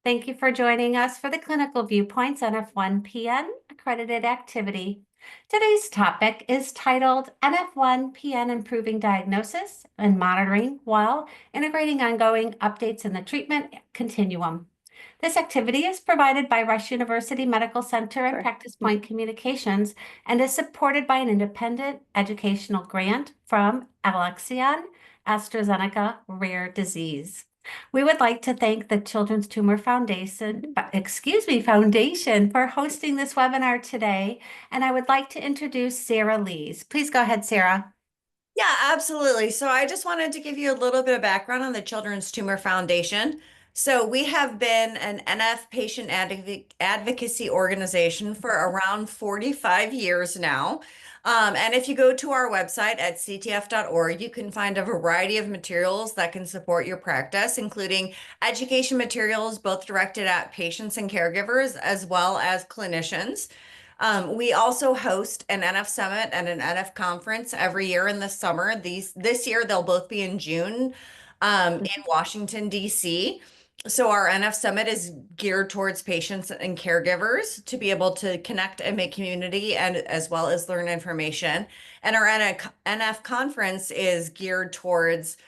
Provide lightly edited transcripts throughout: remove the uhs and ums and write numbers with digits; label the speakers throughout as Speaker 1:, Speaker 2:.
Speaker 1: Thank you for joining us for the Clinical Viewpoints NF1-PN accredited activity. Today's topic is titled NF1-PN Improving Diagnosis and Monitoring while Integrating Ongoing Updates in the Treatment Continuum. This activity is provided by Rush University Medical Center and Practice Point Communications and is supported by an independent educational grant from Alexion AstraZeneca Rare Disease. We would like to thank the Children's Tumor Foundation for hosting this webinar today. And I would like to introduce Sarah Lees. Please go ahead, Sarah.
Speaker 2: Yeah, absolutely. So I just wanted to give you a little bit of background on the Children's Tumor Foundation. So we have been an NF patient advocacy organization for around 45 years now. And if you go to our website at ctf.org, you can find a variety of materials that can support your practice, including education materials, both directed at patients and caregivers, as well as clinicians. We also host an NF Summit and an NF Conference every year in the summer. This year they'll both be in June in Washington, D.C. So our NF Summit is geared towards patients and caregivers to be able to connect and make community and as well as learn information. And our NF Conference is geared towards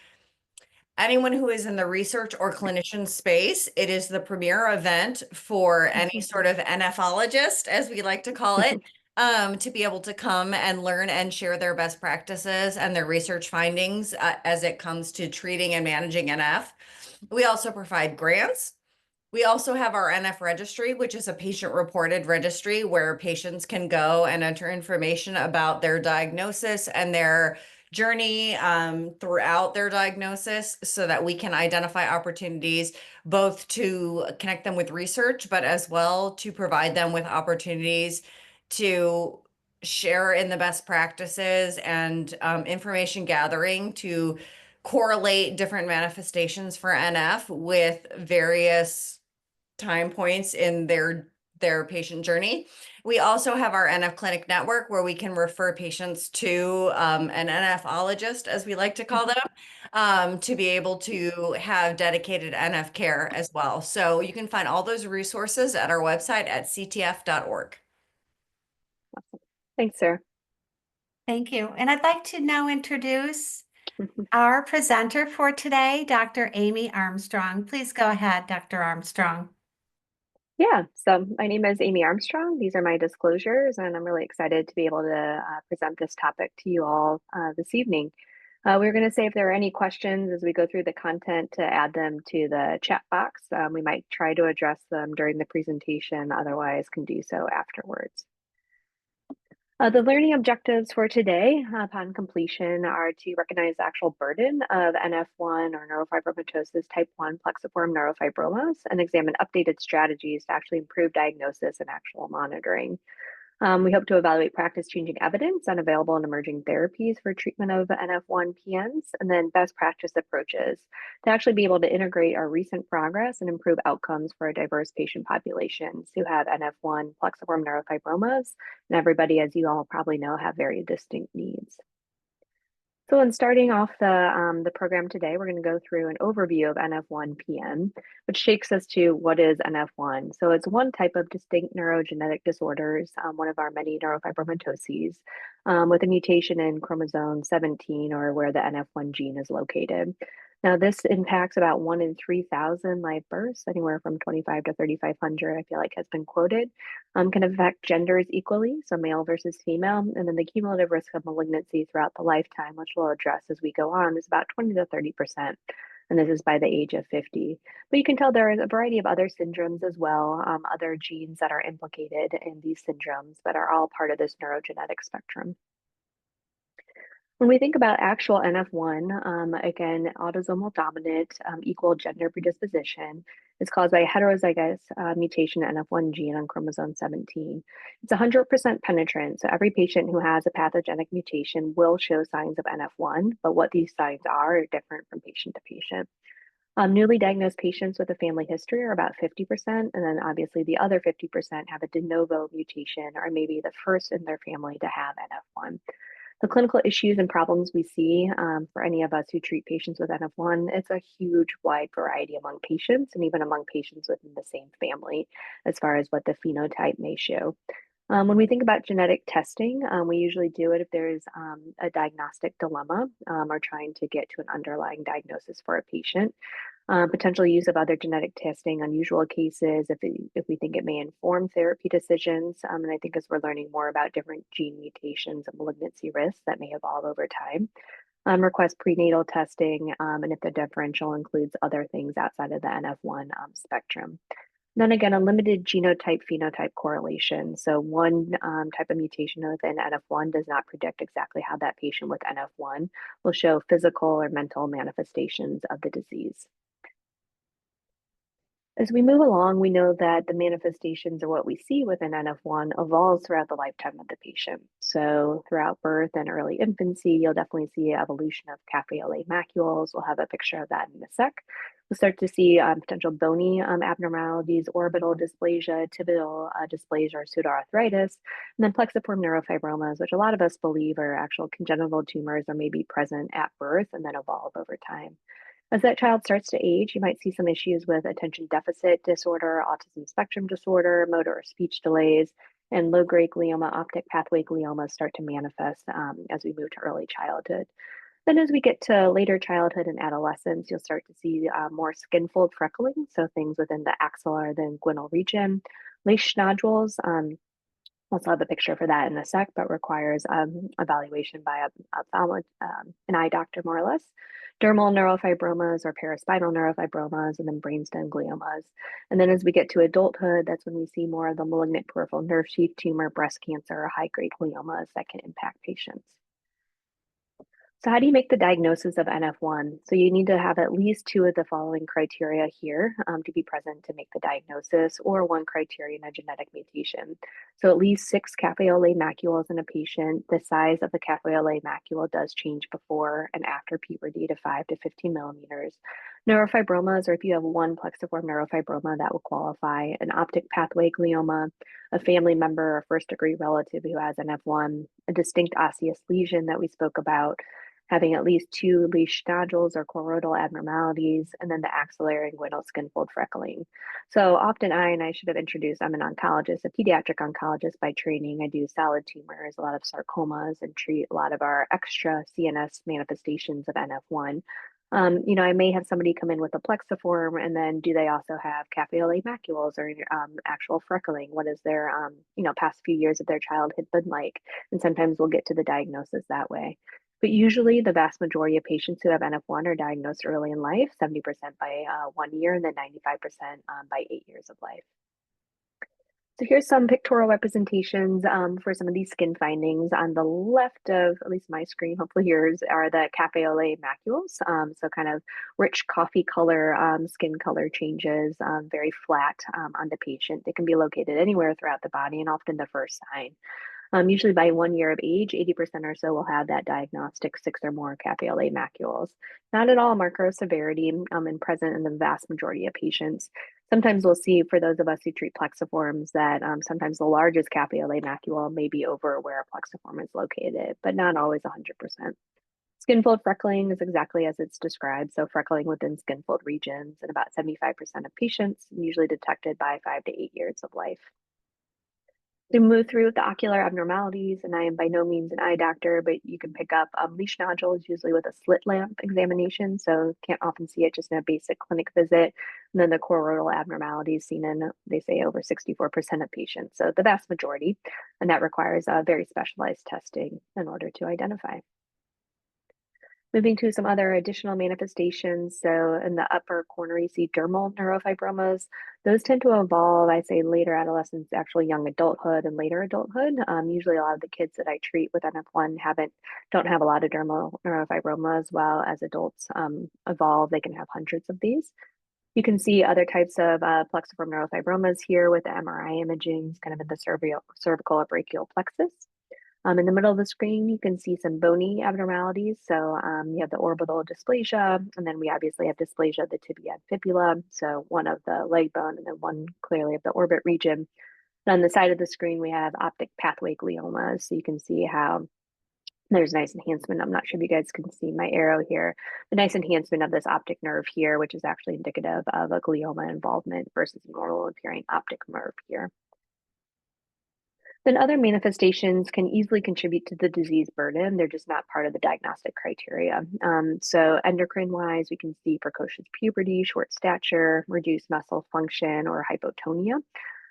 Speaker 2: anyone who is in the research or clinician space. It is the premier event for any sort of NFologist, as we like to call it, to be able to come and learn and share their best practices and their research findings as it comes to treating and managing NF. We also provide grants. We also have our NF registry, which is a patient-reported registry where patients can go and enter information about their diagnosis and their journey throughout their diagnosis so that we can identify opportunities both to connect them with research, but as well to provide them with opportunities to share in the best practices and information gathering to correlate different manifestations for NF with various time points in their patient journey. We also have our NF Clinic Network where we can refer patients to an NFologist, as we like to call them, to be able to have dedicated NF care as well. So you can find all those resources at our website at ctf.org.
Speaker 3: Awesome. Thanks, Sarah.
Speaker 1: Thank you. And I'd like to now introduce our presenter for today, Dr. Amy Armstrong. Please go ahead, Dr. Armstrong.
Speaker 3: Yeah, so my name is Amy Armstrong. These are my disclosures, and I'm really excited to be able to present this topic to you all this evening. We're going to say if there are any questions as we go through the content to add them to the chat box. We might try to address them during the presentation, otherwise can do so afterwards. The learning objectives for today upon completion are to recognize the actual burden of NF1 or neurofibromatosis type 1 plexiform neurofibromas and examine updated strategies to actually improve diagnosis and actual monitoring. We hope to evaluate practice-changing evidence on available and emerging therapies for treatment of NF1-PNs, and then best practice approaches to actually be able to integrate our recent progress and improve outcomes for diverse patient populations who have NF1 plexiform neurofibromas, and everybody, as you all probably know, have very distinct needs. So in starting off the program today, we're going to go through an overview of NF1-PN, which takes us to what is NF1. So it's one type of distinct neurogenetic disorders, one of our many neurofibromatoses, with a mutation in chromosome 17 or where the NF1 gene is located. Now, this impacts about 1 in 3,000 live births, anywhere from 25 to 3,500, I feel like has been quoted, can affect genders equally, so male versus female, and then the cumulative risk of malignancy throughout the lifetime, which we'll address as we go on, is about 20 to 30%, and this is by the age of 50. But you can tell there is a variety of other syndromes as well, other genes that are implicated in these syndromes, but are all part of this neurogenetic spectrum. When we think about actual NF1, again, autosomal dominant equal gender predisposition is caused by a heterozygous mutation in NF1 gene on chromosome 17. It's 100% penetrant, so every patient who has a pathogenic mutation will show signs of NF1, but what these signs are different from patient to patient. Newly diagnosed patients with a family history are about 50%, and then obviously the other 50% have a de novo mutation or maybe the first in their family to have NF1. The clinical issues and problems we see for any of us who treat patients with NF1, it's a huge wide variety among patients and even among patients within the same family as far as what the phenotype may show. When we think about genetic testing, we usually do it if there's a diagnostic dilemma or trying to get to an underlying diagnosis for a patient. Potential use of other genetic testing, unusual cases, if we think it may inform therapy decisions. And I think as we're learning more about different gene mutations and malignancy risks that may evolve over time. Request prenatal testing, and if the differential includes other things outside of the NF1 spectrum. Then again, a limited genotype-phenotype correlation. So one type of mutation within NF1 does not predict exactly how that patient with NF1 will show physical or mental manifestations of the disease. As we move along, we know that the manifestations or what we see within NF1 evolves throughout the lifetime of the patient. So throughout birth and early infancy, you'll definitely see evolution of cafe au lait macules. We'll have a picture of that in a sec. We'll start to see potential bony abnormalities, orbital dysplasia, tibial dysplasia, or pseudoarthritis, and then plexiform neurofibromas, which a lot of us believe are actual congenital tumors or may be present at birth and then evolve over time. As that child starts to age, you might see some issues with attention deficit disorder, autism spectrum disorder, motor or speech delays, and low-grade glioma, optic pathway gliomas start to manifest as we move to early childhood. Then as we get to later childhood and adolescence, you'll start to see more skin fold freckling, so things within the axillary, the inguinal region, leash nodules. Also have a picture for that in a sec, but requires evaluation by an eye doctor, more or less. Dermal neurofibromas or paraspinal neurofibromas, and then brainstem gliomas. And then as we get to adulthood, that's when we see more of the malignant peripheral nerve sheath tumor, breast cancer, or high-grade gliomas that can impact patients. So how do you make the diagnosis of NF1? So you need to have at least two of the following criteria here to be present to make the diagnosis, or one criterion, a genetic mutation. So at least 6 cafe au lait macules in a patient. The size of the cafe au lait macule does change before and after puberty to 5 to 15 millimeters. Neurofibromas, or if you have one plexiform neurofibroma, that will qualify. An optic pathway glioma, a family member or first-degree relative who has NF1, a distinct osseous lesion that we spoke about, having at least 2 leash nodules or choroidal abnormalities, and then the axillary inguinal skin fold freckling. So often I should have introduced, I'm an oncologist, a pediatric oncologist by training. I do solid tumors, a lot of sarcomas, and treat a lot of our extra CNS manifestations of NF1. I may have somebody come in with a plexiform, and then do they also have cafe au lait macules or actual freckling? What is their, past few years of their childhood been like? And sometimes we'll get to the diagnosis that way. But usually the vast majority of patients who have NF1 are diagnosed early in life, 70% by 1 year, and then 95% by 8 years of life. So here's some pictorial representations for some of these skin findings. On the left of at least my screen, hopefully yours, are the cafe au lait macules. So kind of rich coffee color, skin color changes, very flat on the patient. They can be located anywhere throughout the body and often the first sign. Usually by 1 year of age, 80% or so will have that diagnostic 6 or more cafe au lait macules. Not at all marker of severity and present in the vast majority of patients. Sometimes we'll see, for those of us who treat plexiforms, that sometimes the largest cafe au lait macule may be over where a plexiform is located, but not always 100%. Skin fold freckling is exactly as it's described. So freckling within skin fold regions in about 75% of patients, usually detected by 5 to 8 years of life. To move through with the ocular abnormalities, and I am by no means an eye doctor, but you can pick up leash nodules, usually with a slit lamp examination, so can't often see it just in a basic clinic visit. And then the choroidal abnormalities seen in, they say, over 64% of patients, so the vast majority, and that requires very specialized testing in order to identify. Moving to some other additional manifestations. So in the upper corner, you see dermal neurofibromas. Those tend to evolve, I say, later adolescence, actually young adulthood and later adulthood. Usually a lot of the kids that I treat with NF1 don't have a lot of dermal neurofibromas, while as adults evolve, they can have hundreds of these. You can see other types of plexiform neurofibromas here with the MRI imaging, kind of in the cervical or brachial plexus. In the middle of the screen, you can see some bony abnormalities. So you have the orbital dysplasia, and then we obviously have dysplasia of the tibia and fibula. So one of the leg bone and then one clearly of the orbit region. And on the side of the screen, we have optic pathway gliomas. So you can see how There's nice enhancement. I'm not sure if you guys can see my arrow here. The nice enhancement of this optic nerve here, which is actually indicative of a glioma involvement versus normal appearing optic nerve here. Then other manifestations can easily contribute to the disease burden. They're just not part of the diagnostic criteria. So endocrine-wise, we can see precocious puberty, short stature, reduced muscle function, or hypotonia.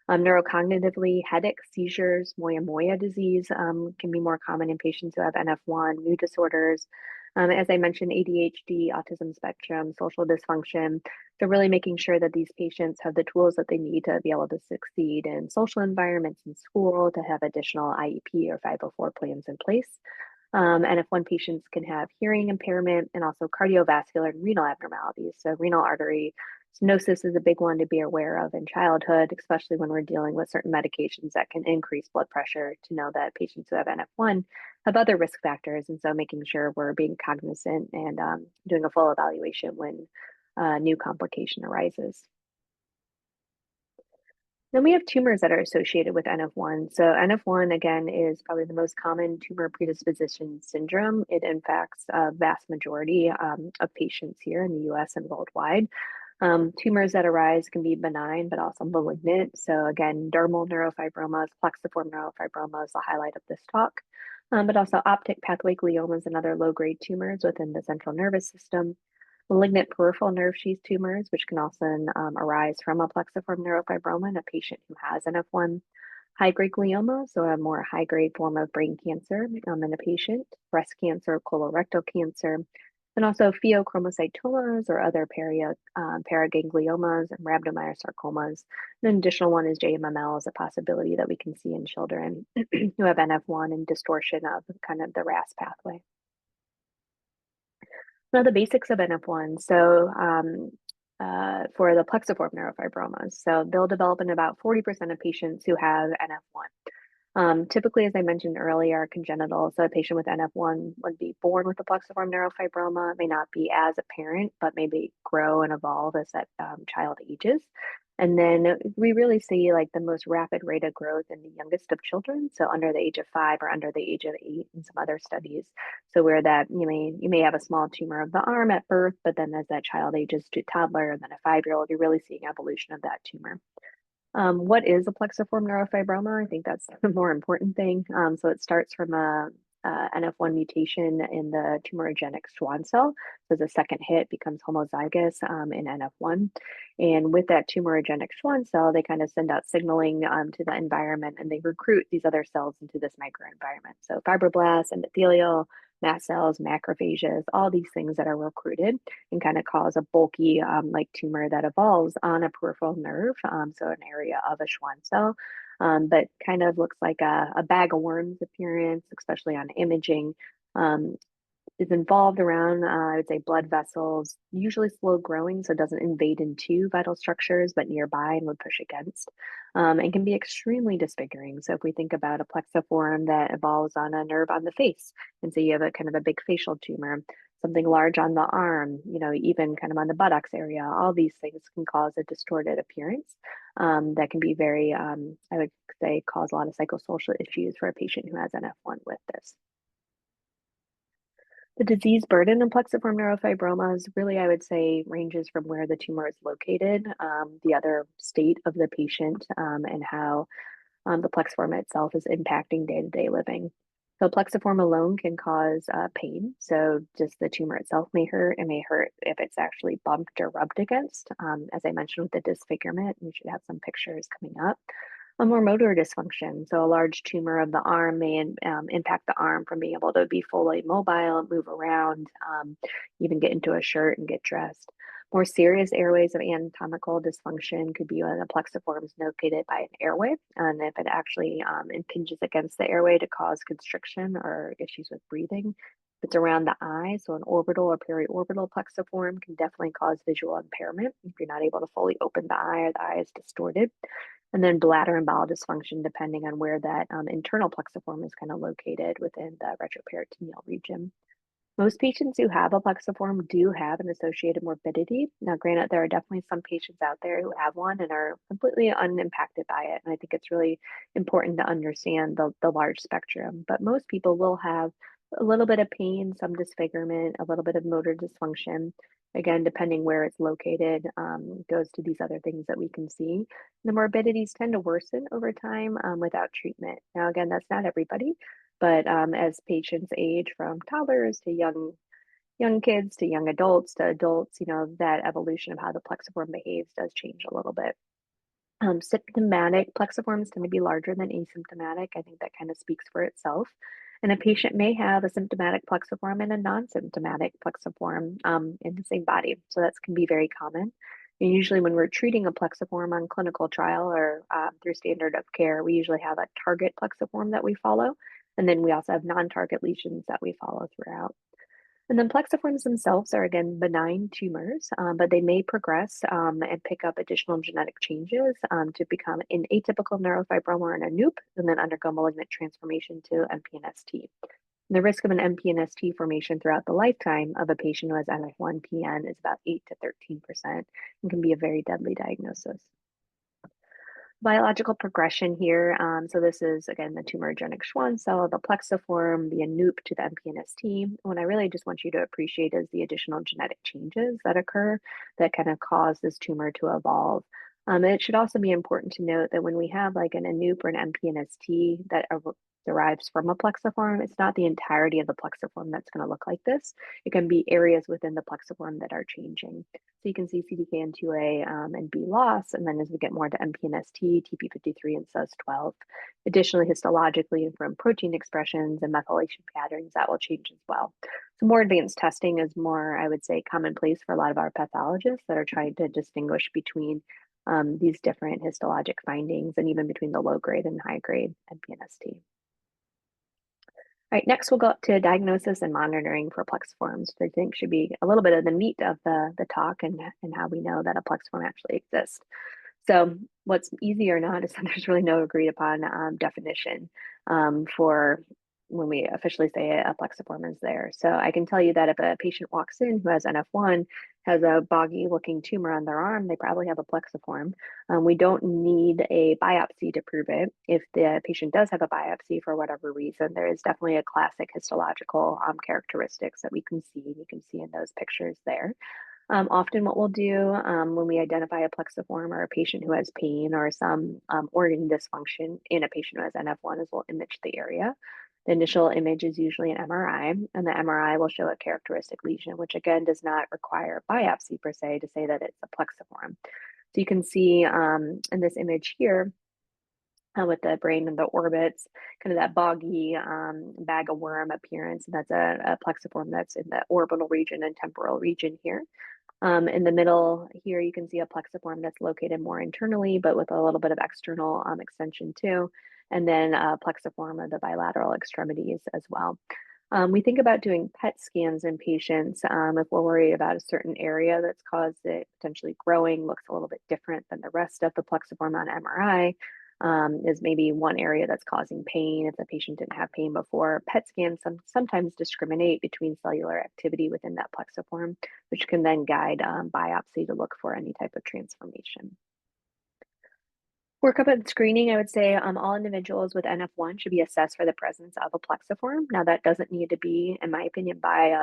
Speaker 3: Neurocognitively, headaches, seizures, moya disease can be more common in patients who have NF1, mood disorders. As I mentioned, ADHD, autism spectrum, social dysfunction. So really making sure that these patients have the tools that they need to be able to succeed in social environments in school, to have additional IEP or 504 plans in place. NF1 patients can have hearing impairment and also cardiovascular and renal abnormalities. So renal artery stenosis is a big one to be aware of in childhood, especially when we're dealing with certain medications that can increase blood pressure, to know that patients who have NF1 have other risk factors. And so making sure we're being cognizant and doing a full evaluation when a new complication arises. Then we have tumors that are associated with NF1. So NF1, again, is probably the most common tumor predisposition syndrome. It infects a vast majority of patients here in the US and worldwide. Tumors that arise can be benign, but also malignant. So again, dermal neurofibromas, plexiform neurofibromas, the highlight of this talk, but also optic pathway gliomas and other low-grade tumors within the central nervous system. Malignant peripheral nerve sheath tumors, which can also arise from a plexiform neurofibroma in a patient who has NF1. High-grade glioma, so a more high-grade form of brain cancer in a patient, breast cancer, colorectal cancer, and also pheochromocytomas or other paragangliomas and rhabdomyosarcomas. An additional one is JMML is a possibility that we can see in children who have NF1 and distortion of kind of the RAS pathway. Now, the basics of NF1. So for the plexiform neurofibromas, so they'll develop in about 40% of patients who have NF1. Typically, as I mentioned earlier, congenital. So a patient with NF1 would be born with a plexiform neurofibroma. It may not be as apparent, but maybe grow and evolve as that child ages. And then we really see like the most rapid rate of growth in the youngest of children, so under the age of 5 or under the age of 8 in some other studies. So where that you may have a small tumor of the arm at birth, but then as that child ages to toddler and then a 5-year-old, you're really seeing evolution of that tumor. What is a plexiform neurofibroma? I think that's the more important thing. So it starts from a NF1 mutation in the tumorigenic Schwann cell. So the second hit becomes homozygous in NF1. And with that tumorigenic Schwann cell, they kind of send out signaling to the environment, and they recruit these other cells into this microenvironment. So fibroblasts, endothelial, mast cells, macrophages, all these things that are recruited and kind of cause a bulky like tumor that evolves on a peripheral nerve, so an area of a Schwann cell, but kind of looks like a bag of worms appearance, especially on imaging. Is involved around, I would say, blood vessels, usually slow growing, so it doesn't invade into vital structures, but nearby and would push against, and can be extremely disfiguring. So if we think about a plexiform that evolves on a nerve on the face, and so you have a kind of a big facial tumor, something large on the arm, even kind of on the buttocks area, all these things can cause a distorted appearance that can be very, I would say, cause a lot of psychosocial issues for a patient who has NF1 with this. The disease burden in plexiform neurofibromas really, I would say, ranges from where the tumor is located, the other state of the patient, and how the plexiform itself is impacting day-to-day living. So plexiform alone can cause pain. So just the tumor itself may hurt. It may hurt if it's actually bumped or rubbed against. As I mentioned with the disfigurement, we should have some pictures coming up. A more motor dysfunction. So a large tumor of the arm may impact the arm from being able to be fully mobile, move around, even get into a shirt and get dressed. More serious airways of anatomical dysfunction could be when the plexiform is located by an airway, and if it actually impinges against the airway to cause constriction or issues with breathing. If it's around the eye, so an orbital or periorbital plexiform can definitely cause visual impairment if you're not able to fully open the eye or the eye is distorted. And then bladder and bowel dysfunction, depending on where that internal plexiform is kind of located within the retroperitoneal region. Most patients who have a plexiform do have an associated morbidity. Now, granted, there are definitely some patients out there who have one and are completely unimpacted by it. And I think it's really important to understand the large spectrum. But most people will have a little bit of pain, some disfigurement, a little bit of motor dysfunction. Again, depending where it's located, goes to these other things that we can see. The morbidities tend to worsen over time without treatment. Now, again, that's not everybody, but as patients age from toddlers to young kids to young adults to adults, that evolution of how the plexiform behaves does change a little bit. Symptomatic plexiforms tend to be larger than asymptomatic. I think that kind of speaks for itself. And a patient may have a symptomatic plexiform and a non-symptomatic plexiform in the same body. So that can be very common. And usually when we're treating a plexiform on clinical trial or through standard of care, we usually have a target plexiform that we follow. And then we also have non-target lesions that we follow throughout. And then plexiforms themselves are, again, benign tumors, but they may progress and pick up additional genetic changes to become an atypical neurofibroma or an NF1 and then undergo malignant transformation to MPNST. And the risk of an MPNST formation throughout the lifetime of a patient who has NF1-PN is about 8 to 13% and can be a very deadly diagnosis. Biological progression here. So this is, again, the tumorigenic Schwann cell, the plexiform, the NF1 to the MPNST. What I really just want you to appreciate is the additional genetic changes that occur that kind of cause this tumor to evolve. And it should also be important to note that when we have like an NF1 or an MPNST that derives from a plexiform, it's not the entirety of the plexiform that's going to look like this. It can be areas within the plexiform that are changing. So you can see CDKN2A and B loss, and then as we get more to MPNST, TP53, and SUS12. Additionally, histologically and from protein expressions and methylation patterns, that will change as well. So more advanced testing is more, I would say, commonplace for a lot of our pathologists that are trying to distinguish between these different histologic findings and even between the low grade and high grade MPNST. All right, next we'll go up to diagnosis and monitoring for plexiforms, which I think should be a little bit of the meat of the talk and how we know that a plexiform actually exists. So what's easy or not is that there's really no agreed upon definition for when we officially say a plexiform is there. So I can tell you that if a patient walks in who has NF1, has a boggy looking tumor on their arm, they probably have a plexiform. We don't need a biopsy to prove it. If the patient does have a biopsy for whatever reason, there is definitely a classic histological characteristics that we can see. You can see in those pictures there. Often what we'll do when we identify a plexiform or a patient who has pain or some organ dysfunction in a patient who has NF1 is we'll image the area. The initial image is usually an MRI, and the MRI will show a characteristic lesion, which again does not require biopsy per se to say that it's a plexiform. So you can see in this image here with the brain and the orbits, kind of that boggy bag of worm appearance. And that's a plexiform that's in the orbital region and temporal region here. In the middle here, you can see a plexiform that's located more internally, but with a little bit of external extension too. And then a plexiform of the bilateral extremities as well. We think about doing PET scans in patients if we're worried about a certain area that's caused it potentially growing, looks a little bit different than the rest of the plexiform on MRI. Is maybe one area that's causing pain if the patient didn't have pain before. PET scans sometimes discriminate between cellular activity within that plexiform, which can then guide biopsy to look for any type of transformation. Workup and screening, I would say all individuals with NF1 should be assessed for the presence of a plexiform. Now that doesn't need to be, in my opinion, by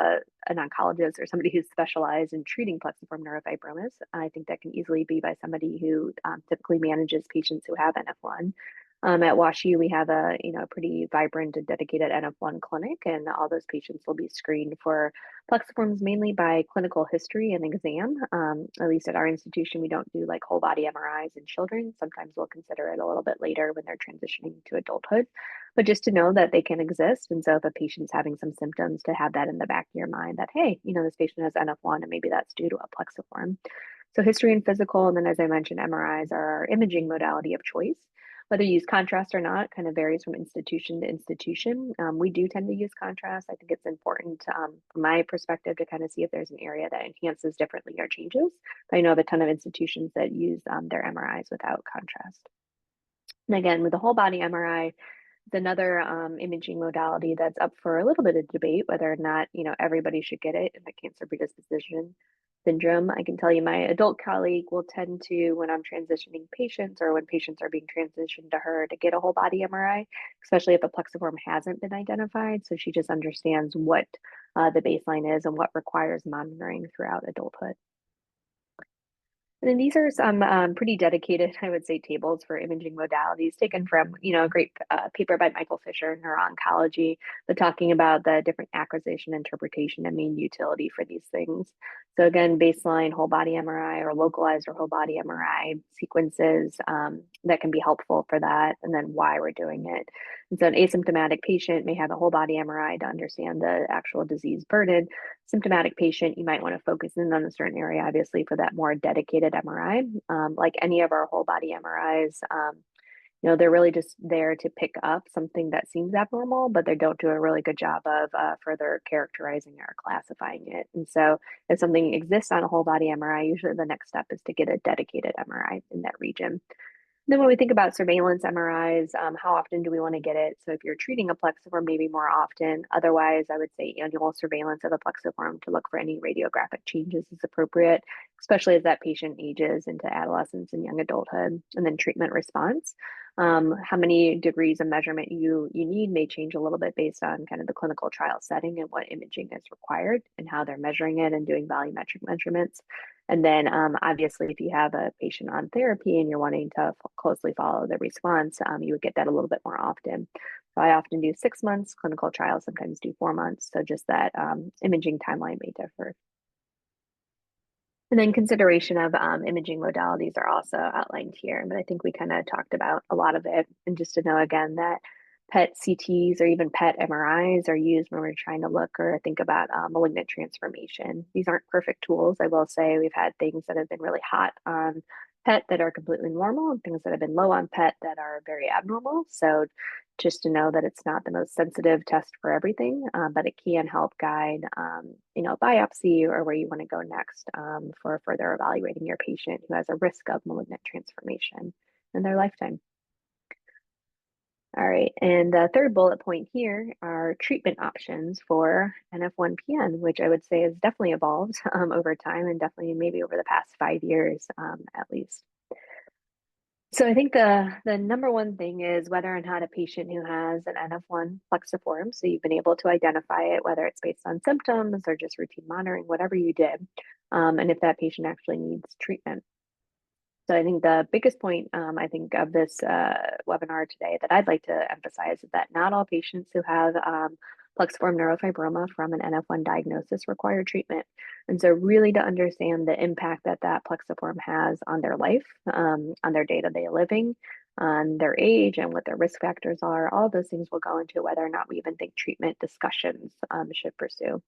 Speaker 3: an oncologist or somebody who's specialized in treating plexiform neurofibromas. I think that can easily be by somebody who typically manages patients who have NF1. At WashU, we have a pretty vibrant and dedicated NF1 clinic, and all those patients will be screened for plexiforms mainly by clinical history and exam. At least at our institution, we don't do like whole body MRIs in children. Sometimes we'll consider it a little bit later when they're transitioning to adulthood, but just to know that they can exist. And so if a patient's having some symptoms, to have that in the back of your mind that, hey, this patient has NF1 and maybe that's due to a plexiform. So history and physical, and then as I mentioned, MRIs are our imaging modality of choice. Whether you use contrast or not kind of varies from institution to institution. We do tend to use contrast. I think it's important from my perspective to kind of see if there's an area that enhances differently or changes. But I know of a ton of institutions that use their MRIs without contrast. And again, with the whole body MRI, it's another imaging modality that's up for a little bit of debate whether or not everybody should get it in the cancer predisposition syndrome. I can tell you my adult colleague will tend to, when I'm transitioning patients or when patients are being transitioned to her, to get a whole body MRI, especially if a plexiform hasn't been identified. So she just understands what the baseline is and what requires monitoring throughout adulthood. And then these are some pretty dedicated, I would say, tables for imaging modalities taken from, a great paper by Michael Fisher in Neuro-Oncology, but talking about the different acquisition, interpretation, and main utility for these things. So again, baseline whole body MRI or localized or whole body MRI sequences that can be helpful for that, and then why we're doing it. And so an asymptomatic patient may have a whole body MRI to understand the actual disease burden. Symptomatic patient, you might want to focus in on a certain area, obviously, for that more dedicated MRI. Like any of our whole body MRIs, they're really just there to pick up something that seems abnormal, but they don't do a really good job of further characterizing or classifying it. And so if something exists on a whole body MRI, usually the next step is to get a dedicated MRI in that region. Then when we think about surveillance MRIs, how often do we want to get it? So if you're treating a plexiform, maybe more often. Otherwise, I would say annual surveillance of a plexiform to look for any radiographic changes is appropriate, especially as that patient ages into adolescence and young adulthood. And then treatment response. How many degrees of measurement you need may change a little bit based on kind of the clinical trial setting and what imaging is required and how they're measuring it and doing volumetric measurements. And then obviously, if you have a patient on therapy and you're wanting to closely follow the response, you would get that a little bit more often. So I often do 6 months, clinical trials sometimes do 4 months. So just that imaging timeline may differ. And then consideration of imaging modalities are also outlined here, but I think we kind of talked about a lot of it. And just to know again that PET CTs or even PET MRIs are used when we're trying to look or think about malignant transformation. These aren't perfect tools. I will say we've had things that have been really hot on PET that are completely normal and things that have been low on PET that are very abnormal. So just to know that it's not the most sensitive test for everything, but it can help guide, biopsy or where you want to go next for further evaluating your patient who has a risk of malignant transformation in their lifetime. All right, and the third bullet point here are treatment options for NF1-PN, which I would say has definitely evolved over time and definitely maybe over the past 5 years at least. So I think the number one thing is whether or not a patient who has an NF1 plexiform, so you've been able to identify it, whether it's based on symptoms or just routine monitoring, whatever you did, and if that patient actually needs treatment. So I think the biggest point, I think, of this webinar today that I'd like to emphasize is that not all patients who have plexiform neurofibroma from an NF1 diagnosis require treatment. And so really to understand the impact that that plexiform has on their life, on their day-to-day living, on their age and what their risk factors are, all of those things will go into whether or not we even think treatment discussions should pursue.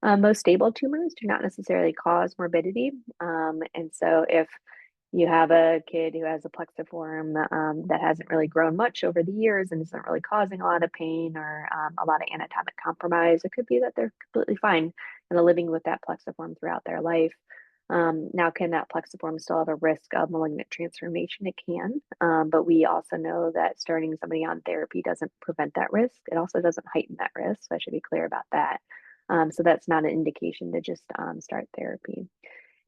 Speaker 3: Most stable tumors do not necessarily cause morbidity. And so if you have a kid who has a plexiform that hasn't really grown much over the years and isn't really causing a lot of pain or a lot of anatomic compromise, it could be that they're completely fine and living with that plexiform throughout their life. Now, can that plexiform still have a risk of malignant transformation? It can, but we also know that starting somebody on therapy doesn't prevent that risk. It also doesn't heighten that risk, so I should be clear about that. So that's not an indication to just start therapy.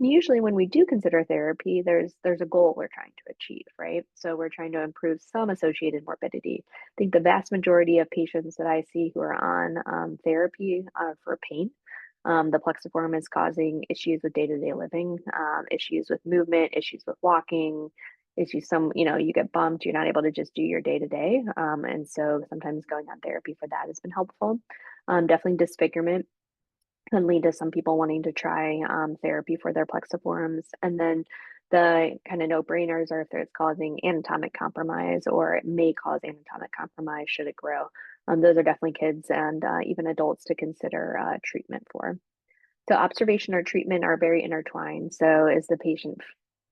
Speaker 3: And usually when we do consider therapy, there's a goal we're trying to achieve, right? So we're trying to improve some associated morbidity. I think the vast majority of patients that I see who are on therapy for pain, the plexiform is causing issues with day-to-day living, issues with movement, issues with walking, issues, you get bumped, you're not able to just do your day-to-day. And so sometimes going on therapy for that has been helpful. Definitely disfigurement can lead to some people wanting to try therapy for their plexiforms. And then the kind of no-brainers are if it's causing anatomic compromise or it may cause anatomic compromise should it grow. Those are definitely kids and even adults to consider treatment for. So observation or treatment are very intertwined. So is the patient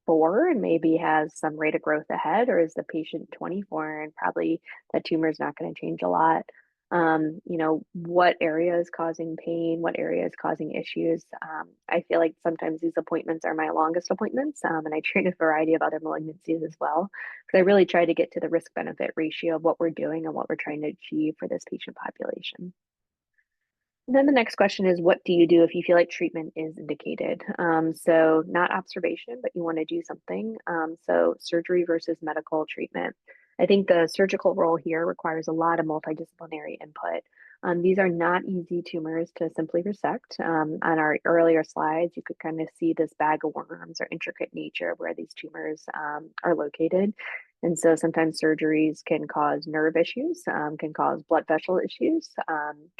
Speaker 3: 4 and maybe has some rate of growth ahead, or is the patient 24 and probably that tumor is not going to change a lot? What area is causing pain, what area is causing issues. I feel like sometimes these appointments are my longest appointments, and I treat a variety of other malignancies as well, because I really try to get to the risk-benefit ratio of what we're doing and what we're trying to achieve for this patient population. Then the next question is, what do you do if you feel like treatment is indicated? So not observation, but you want to do something. So surgery versus medical treatment. I think the surgical role here requires a lot of multidisciplinary input. These are not easy tumors to simply resect. On our earlier slides, you could kind of see this bag of worms or intricate nature of where these tumors are located. And so sometimes surgeries can cause nerve issues, can cause blood vessel issues,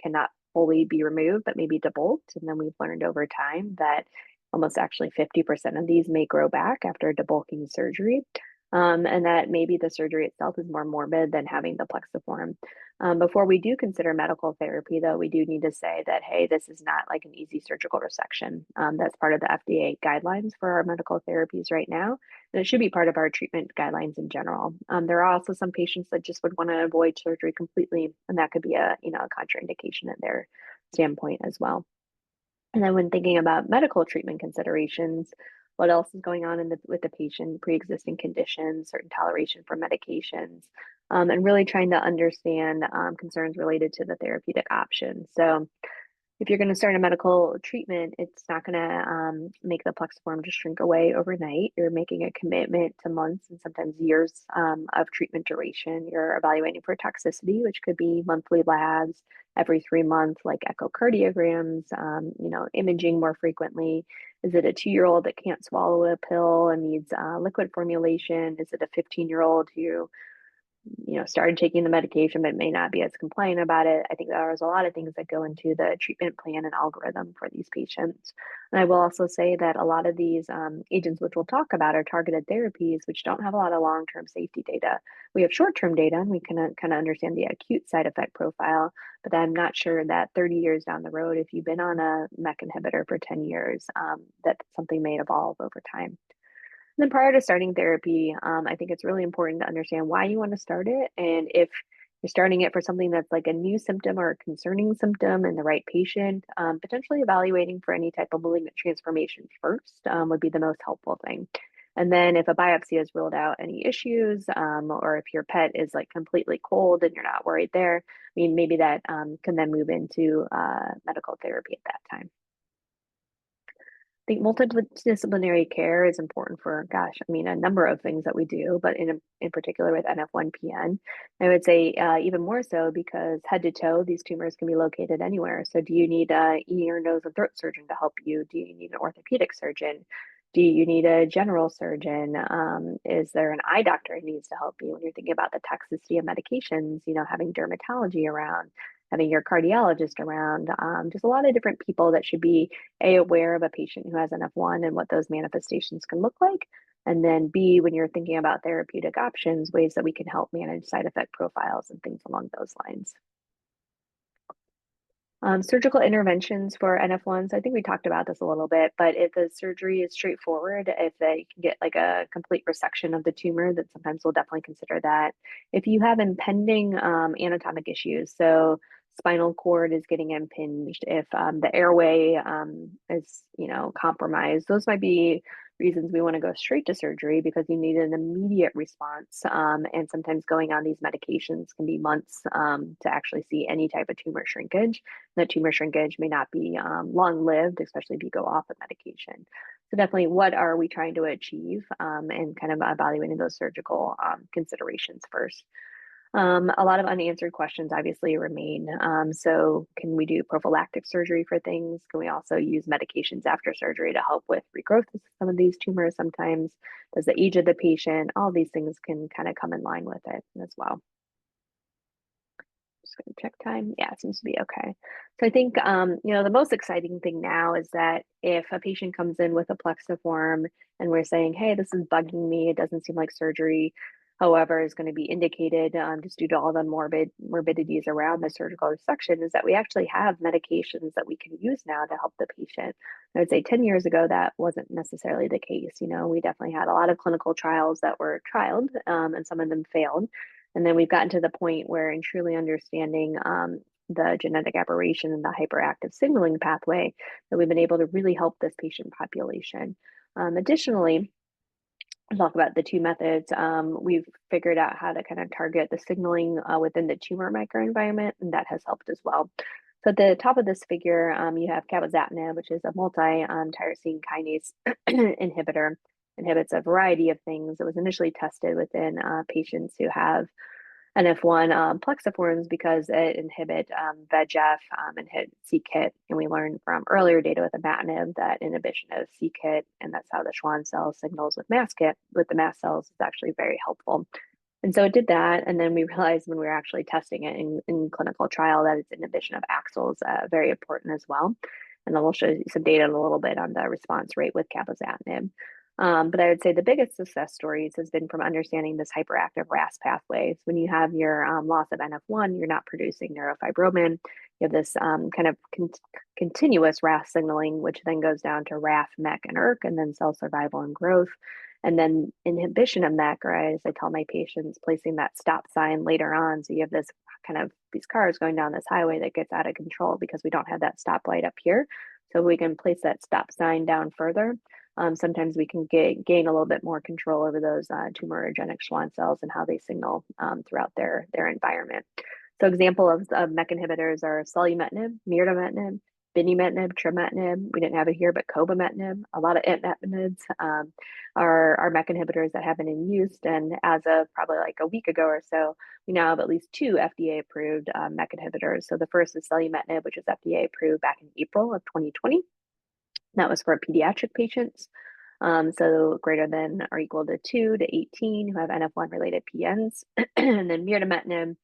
Speaker 3: cannot fully be removed, but maybe debulked. And then we've learned over time that almost actually 50% of these may grow back after debulking surgery. And that maybe the surgery itself is more morbid than having the plexiform. Before we do consider medical therapy, though, we do need to say that, hey, this is not like an easy surgical resection. That's part of the FDA guidelines for our medical therapies right now. And it should be part of our treatment guidelines in general. There are also some patients that just would want to avoid surgery completely, and that could be a contraindication in their standpoint as well. And then when thinking about medical treatment considerations, what else is going on with the patient, pre-existing conditions, certain toleration for medications, and really trying to understand concerns related to the therapeutic options. So if you're going to start a medical treatment, it's not going to make the plexiform just shrink away overnight. You're making a commitment to months and sometimes years of treatment duration. You're evaluating for toxicity, which could be monthly labs every 3 months, like echocardiograms, imaging more frequently. Is it a 2-year-old that can't swallow a pill and needs liquid formulation? Is it a 15-year-old who started taking the medication but may not be as compliant about it? I think there's a lot of things that go into the treatment plan and algorithm for these patients. And I will also say that a lot of these agents, which we'll talk about, are targeted therapies, which don't have a lot of long-term safety data. We have short-term data, and we can kind of understand the acute side effect profile, but I'm not sure that 30 years down the road, if you've been on a MEK inhibitor for 10 years, that something may evolve over time. And then prior to starting therapy, I think it's really important to understand why you want to start it. And if you're starting it for something that's like a new symptom or a concerning symptom in the right patient, potentially evaluating for any type of malignant transformation first would be the most helpful thing. And then if a biopsy has ruled out any issues, or if your pet is like completely cold and you're not worried there, I mean, maybe that can then move into medical therapy at that time. I think multidisciplinary care is important for, a number of things that we do, but in particular with NF1-PN, I would say even more so because head to toe, these tumors can be located anywhere. So do you need an ear, nose, and throat surgeon to help you? Do you need an orthopedic surgeon? Do you need a general surgeon? Is there an eye doctor who needs to help you when you're thinking about the toxicity of medications, having dermatology around, having your cardiologist around, just a lot of different people that should be aware of a patient who has NF1 and what those manifestations can look like. And then B, when you're thinking about therapeutic options, ways that we can help manage side effect profiles and things along those lines. Surgical interventions for NF1s, I think we talked about this a little bit, but if the surgery is straightforward, if they can get like a complete resection of the tumor, then sometimes we'll definitely consider that. If you have impending anatomic issues, so spinal cord is getting impinged, if the airway is compromised, those might be reasons we want to go straight to surgery because you need an immediate response. And sometimes going on these medications can be months to actually see any type of tumor shrinkage. That tumor shrinkage may not be long-lived, especially if you go off of medication. So definitely, what are we trying to achieve and kind of evaluating those surgical considerations first. A lot of unanswered questions obviously remain. So can we do prophylactic surgery for things? Can we also use medications after surgery to help with regrowth of some of these tumors sometimes? Does the age of the patient, all these things can kind of come in line with it as well. Just gonna check time. Yeah, it seems to be okay. So I think, the most exciting thing now is that if a patient comes in with a plexiform and we're saying, hey, this is bugging me, it doesn't seem like surgery, however, is going to be indicated just due to all the morbidities around the surgical resection, is that we actually have medications that we can use now to help the patient. I would say 10 years ago, that wasn't necessarily the case. We definitely had a lot of clinical trials that were trialed and some of them failed. And then we've gotten to the point where in truly understanding the genetic aberration and the hyperactive signaling pathway, that we've been able to really help this patient population. Additionally, I'll talk about the two methods. We've figured out how to kind of target the signaling within the tumor microenvironment, and that has helped as well. So at the top of this figure, you have cabozantinib, which is a multi-tyrosine kinase inhibitor, inhibits a variety of things. It was initially tested within patients who have NF1 plexiforms because it inhibit VEGF and hit c-KIT. And we learned from earlier data with imatinib that inhibition of c-KIT, and that's how the Schwann cell signals with mast-KIT, with the mast cells, is actually very helpful. And so it did that. And then we realized when we were actually testing it in clinical trial that its inhibition of AXL is very important as well. And then we'll show you some data in a little bit on the response rate with cabozantinib. But I would say the biggest success stories has been from understanding this hyperactive RAS pathway. So when you have your loss of NF1, you're not producing neurofibromin. You have this kind of continuous RAS signaling, which then goes down to RAF, MEK, and ERK, and then cell survival and growth. And then inhibition of MEK, or as I tell my patients, placing that stop sign later on. So you have this kind of these cars going down this highway that gets out of control because we don't have that stoplight up here. So we can place that stop sign down further. Sometimes we can gain a little bit more control over those tumorigenic Schwann cells and how they signal throughout their environment. So example of MEK inhibitors are selumetinib, mirdametinib, binimetinib, trametinib. We didn't have it here, but cobimetinib, a lot of imatinibs are MEK inhibitors that have been in use. And as of probably like a week ago or so, we now have at least 2 FDA-approved MEK inhibitors. So the first is selumetinib, which is FDA approved back in April of 2020. That was for pediatric patients. So greater than or equal to 2 to 18 who have NF1 related PNs. And then mirdametinib,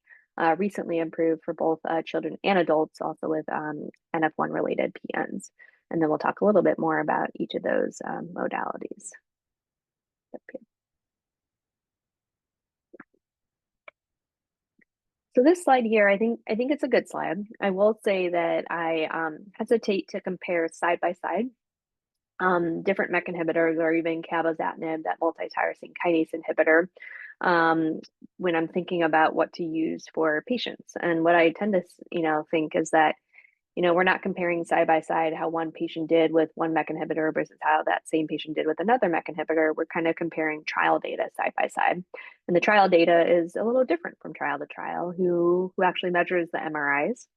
Speaker 3: recently approved for both children and adults, also with NF1 related PNs. And then we'll talk a little bit more about each of those modalities. Okay. So this slide here, I think it's a good slide. I will say that I hesitate to compare side by side different MEK inhibitors or even cabozantinib, that multi-tyrosine kinase inhibitor, when I'm thinking about what to use for patients. And what I tend to, think is that, we're not comparing side by side how one patient did with one MEK inhibitor versus how that same patient did with another MEK inhibitor. We're kind of comparing trial data side by side. And the trial data is a little different from trial to trial. Who actually measures the MRIs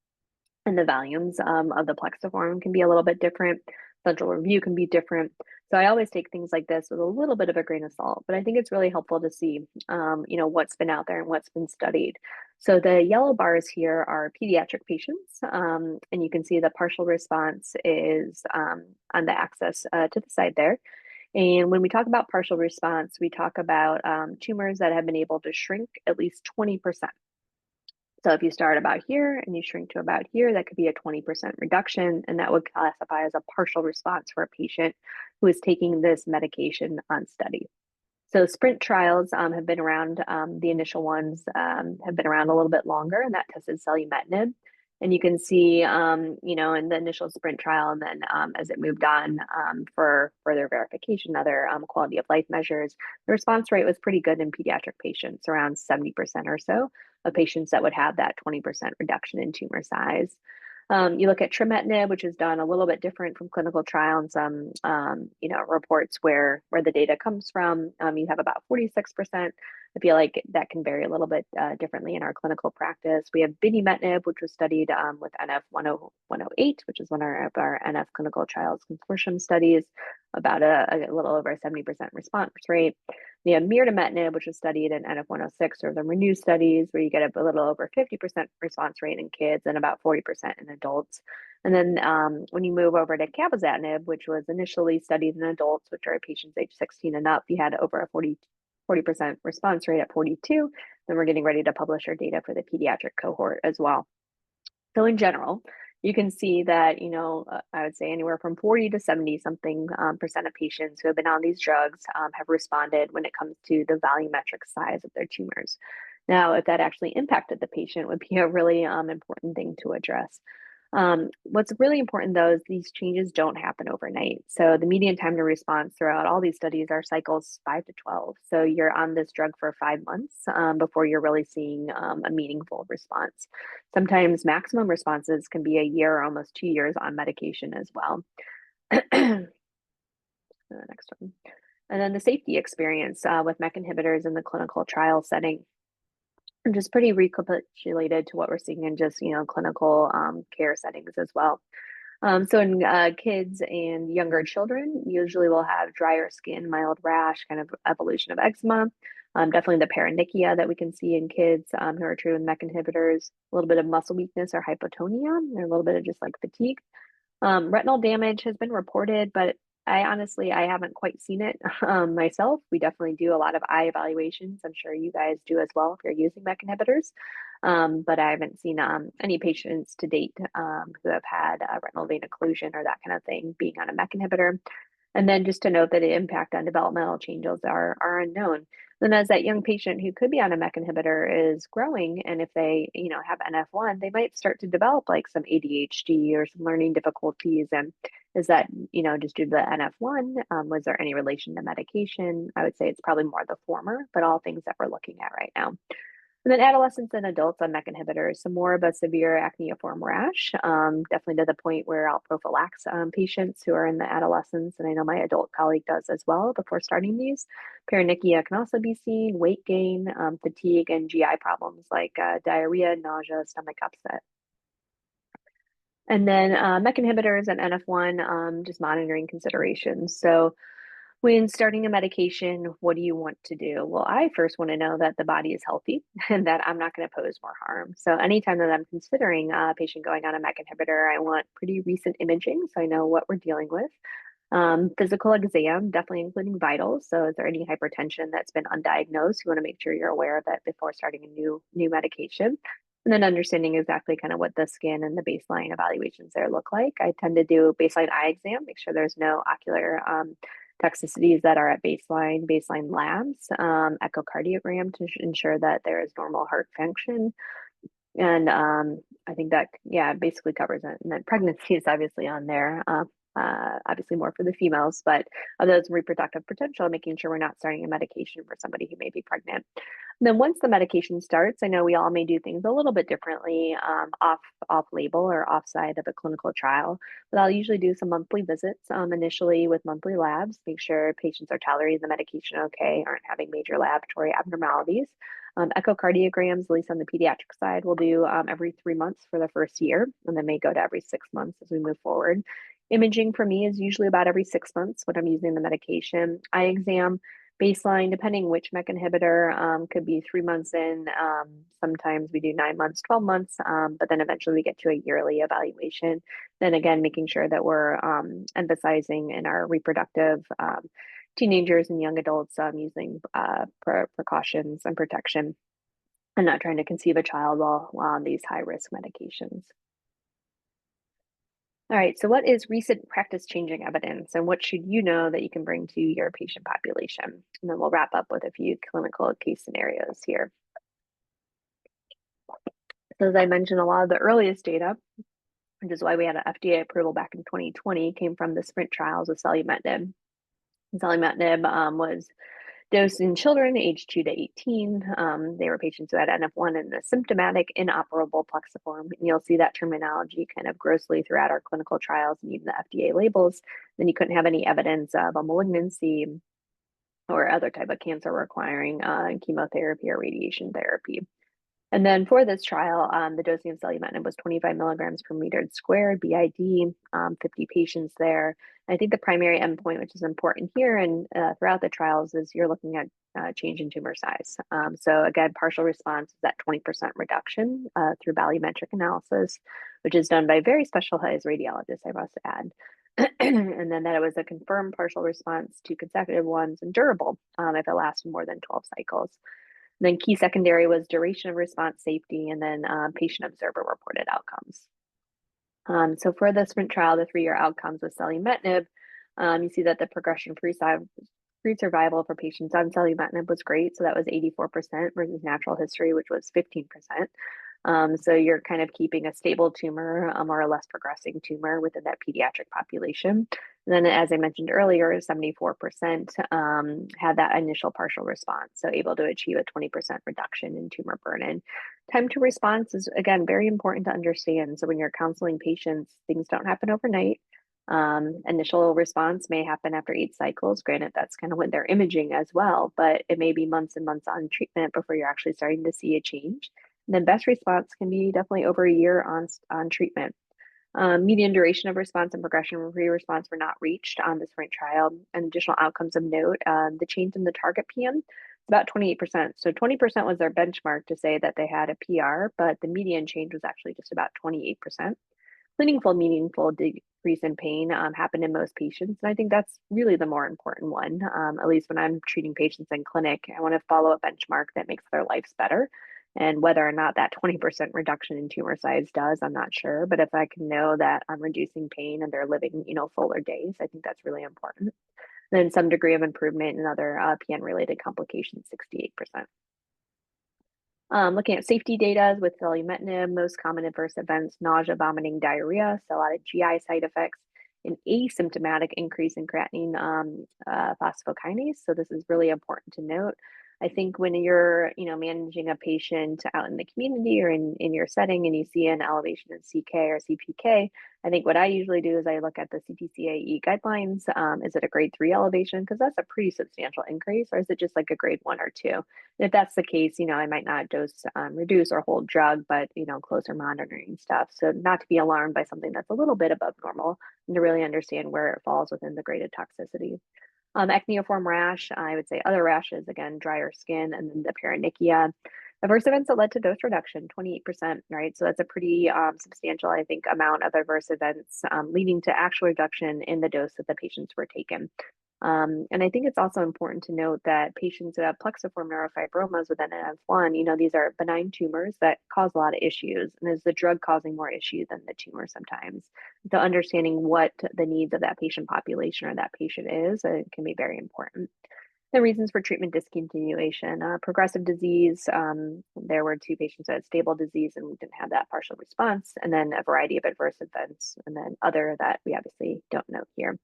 Speaker 3: and the volumes of the plexiform can be a little bit different. Central review can be different. So I always take things like this with a little bit of a grain of salt, but I think it's really helpful to see, what's been out there and what's been studied. So the yellow bars here are pediatric patients, and you can see the partial response is on the axis to the side there. And when we talk about partial response, we talk about tumors that have been able to shrink at least 20%. So if you start about here and you shrink to about here, that could be a 20% reduction, and that would classify as a partial response for a patient who is taking this medication on study. So sprint trials have been around, the initial ones have been around a little bit longer, and that tested selumetinib. And you can see, in the initial sprint trial, and then as it moved on for further verification, other quality of life measures, the response rate was pretty good in pediatric patients, around 70% or so of patients that would have that 20% reduction in tumor size. You look at trametinib, which is done a little bit different from clinical trial and some, reports where the data comes from. You have about 46%. I feel like that can vary a little bit differently in our clinical practice. We have binimetinib, which was studied with NF108, which is one of our NF clinical trials consortium studies, about a little over a 70% response rate. We have mirdametinib, which was studied in NF106 or the ReNeu studies, where you get a little over 50% response rate in kids and about 40% in adults. And then when you move over to cabozantinib, which was initially studied in adults, which are patients age 16 and up, you had over a 40% response rate at 42. Then we're getting ready to publish our data for the pediatric cohort as well. So in general, you can see that, I would say anywhere from 40 to 70 something percent of patients who have been on these drugs have responded when it comes to the volumetric size of their tumors. Now, if that actually impacted the patient would be a really important thing to address. What's really important though is these changes don't happen overnight. So the median time to response throughout all these studies are cycles 5 to 12. So you're on this drug for 5 months before you're really seeing a meaningful response. Sometimes maximum responses can be a year or almost 2 years on medication as well. The next one. And then the safety experience with MEK inhibitors in the clinical trial setting. and just pretty recapitulated to what we're seeing in just, clinical care settings as well. So in kids and younger children, usually we'll have drier skin, mild rash, kind of evolution of eczema. Definitely the paronychia that we can see in kids who are treated with MEK inhibitors, a little bit of muscle weakness or hypotonia, and a little bit of just like fatigue. Retinal damage has been reported, but I haven't quite seen it myself. We definitely do a lot of eye evaluations. I'm sure you guys do as well if you're using MEK inhibitors. But I haven't seen any patients to date who have had retinal vein occlusion or that kind of thing being on a MEK inhibitor. And then just to note that the impact on developmental changes are unknown. Then as that young patient who could be on a MEK inhibitor is growing, and if they, have NF1, they might start to develop like some ADHD or some learning difficulties. And is that, just due to the NF1? Was there any relation to medication? I would say it's probably more the former, but all things that we're looking at right now. And then adolescents and adults on MEK inhibitors, so more of a severe acneiform rash, definitely to the point where I'll prophylax patients who are in the adolescence, and I know my adult colleague does as well before starting these. Paronychia can also be seen, weight gain, fatigue, and GI problems like diarrhea, nausea, stomach upset. And then MEK inhibitors and NF1, just monitoring considerations. So when starting a medication, what do you want to do? Well, I first want to know that the body is healthy and that I'm not going to pose more harm. So anytime that I'm considering a patient going on a MEK inhibitor, I want pretty recent imaging so I know what we're dealing with. Physical exam, definitely including vitals. So is there any hypertension that's been undiagnosed? You want to make sure you're aware of it before starting a new medication. And then understanding exactly kind of what the skin and the baseline evaluations there look like. I tend to do baseline eye exam, make sure there's no ocular toxicities that are at baseline labs, echocardiogram to ensure that there is normal heart function. And I think that, basically covers it. And then pregnancy is obviously on there, obviously more for the females, but of those reproductive potential, making sure we're not starting a medication for somebody who may be pregnant. And then once the medication starts, I know we all may do things a little bit differently off label or offside of a clinical trial, but I'll usually do some monthly visits initially with monthly labs, make sure patients are tolerating the medication okay, aren't having major laboratory abnormalities. Echocardiograms, at least on the pediatric side, we'll do every 3 months for the first year, and then may go to every 6 months as we move forward. Imaging for me is usually about every 6 months when I'm using the medication. Eye exam, baseline, depending which MEK inhibitor, could be 3 months in. Sometimes we do 9 months, 12 months, but then eventually we get to a yearly evaluation. Then again, making sure that we're emphasizing in our reproductive teenagers and young adults using precautions and protection and not trying to conceive a child while on these high-risk medications. All right, so what is recent practice-changing evidence and what should you know that you can bring to your patient population? And then we'll wrap up with a few clinical case scenarios here. So as I mentioned, a lot of the earliest data, which is why we had an FDA approval back in 2020, came from the SPRINT trials with selumetinib. Selumetinib was dosed in children aged 2 to 18. They were patients who had NF1 and the symptomatic inoperable plexiform. And you'll see that terminology kind of grossly throughout our clinical trials and even the FDA labels. Then you couldn't have any evidence of a malignancy or other type of cancer requiring chemotherapy or radiation therapy. And then for this trial, the dosing of selumetinib was 25 milligrams per meter squared, BID, 50 patients there. And I think the primary endpoint, which is important here and throughout the trials, is you're looking at change in tumor size. So again, partial response is that 20% reduction through volumetric analysis, which is done by very specialized radiologists, I must add. And then that it was a confirmed partial response to consecutive ones and durable if it lasted more than 12 cycles. Then key secondary was duration of response, safety, and then patient observer reported outcomes. So for the SPRINT trial, the 3-year outcomes with selumetinib, you see that the progression-free survival for patients on selumetinib was great. So that was 84% versus natural history, which was 15%. So you're kind of keeping a stable tumor or a less progressing tumor within that pediatric population. And then, as I mentioned earlier, 74% had that initial partial response, so able to achieve a 20% reduction in tumor burden. Time to response is, again, very important to understand. So when you're counseling patients, things don't happen overnight. Initial response may happen after 8 cycles. Granted, that's kind of when they're imaging as well, but it may be months and months on treatment before you're actually starting to see a change. And then best response can be definitely over a year on treatment. Median duration of response and progression-free response were not reached on this current trial. And additional outcomes of note, the change in the target PM is about 28%. So 20% was their benchmark to say that they had a PR, but the median change was actually just about 28%. Meaningful decrease in pain happened in most patients. And I think that's really the more important one. At least when I'm treating patients in clinic, I want to follow a benchmark that makes their lives better. And whether or not that 20% reduction in tumor size does, I'm not sure. But if I can know that I'm reducing pain and they're living, fuller days, I think that's really important. Then some degree of improvement in other PN-related complications, 68%. Looking at safety data with selumetinib, most common adverse events, nausea, vomiting, diarrhea, so a lot of GI side effects, an asymptomatic increase in creatinine phosphokinase. So this is really important to note. I think when you're, managing a patient out in the community or in your setting and you see an elevation in CK or CPK, I think what I usually do is I look at the CTCAE guidelines. Is it a grade 3 elevation? Because that's a pretty substantial increase, or is it just like a grade 1 or 2? And if that's the case, I might not dose reduce or hold drug, but closer monitoring stuff. So not to be alarmed by something that's a little bit above normal, and to really understand where it falls within the graded toxicity. Acneiform rash, I would say other rashes, again, drier skin, and then the paronychia. Adverse events that led to dose reduction, 28%, right? So that's a pretty substantial, I think, amount of adverse events leading to actual reduction in the dose that the patients were taken. And I think it's also important to note that patients who have plexiform neurofibromas with NF1, these are benign tumors that cause a lot of issues. And is the drug causing more issue than the tumor sometimes? So understanding what the needs of that patient population or that patient is can be very important. The reasons for treatment discontinuation, progressive disease. There were 2 patients that had stable disease and didn't have that partial response, and then a variety of adverse events, and then other that we obviously don't note here.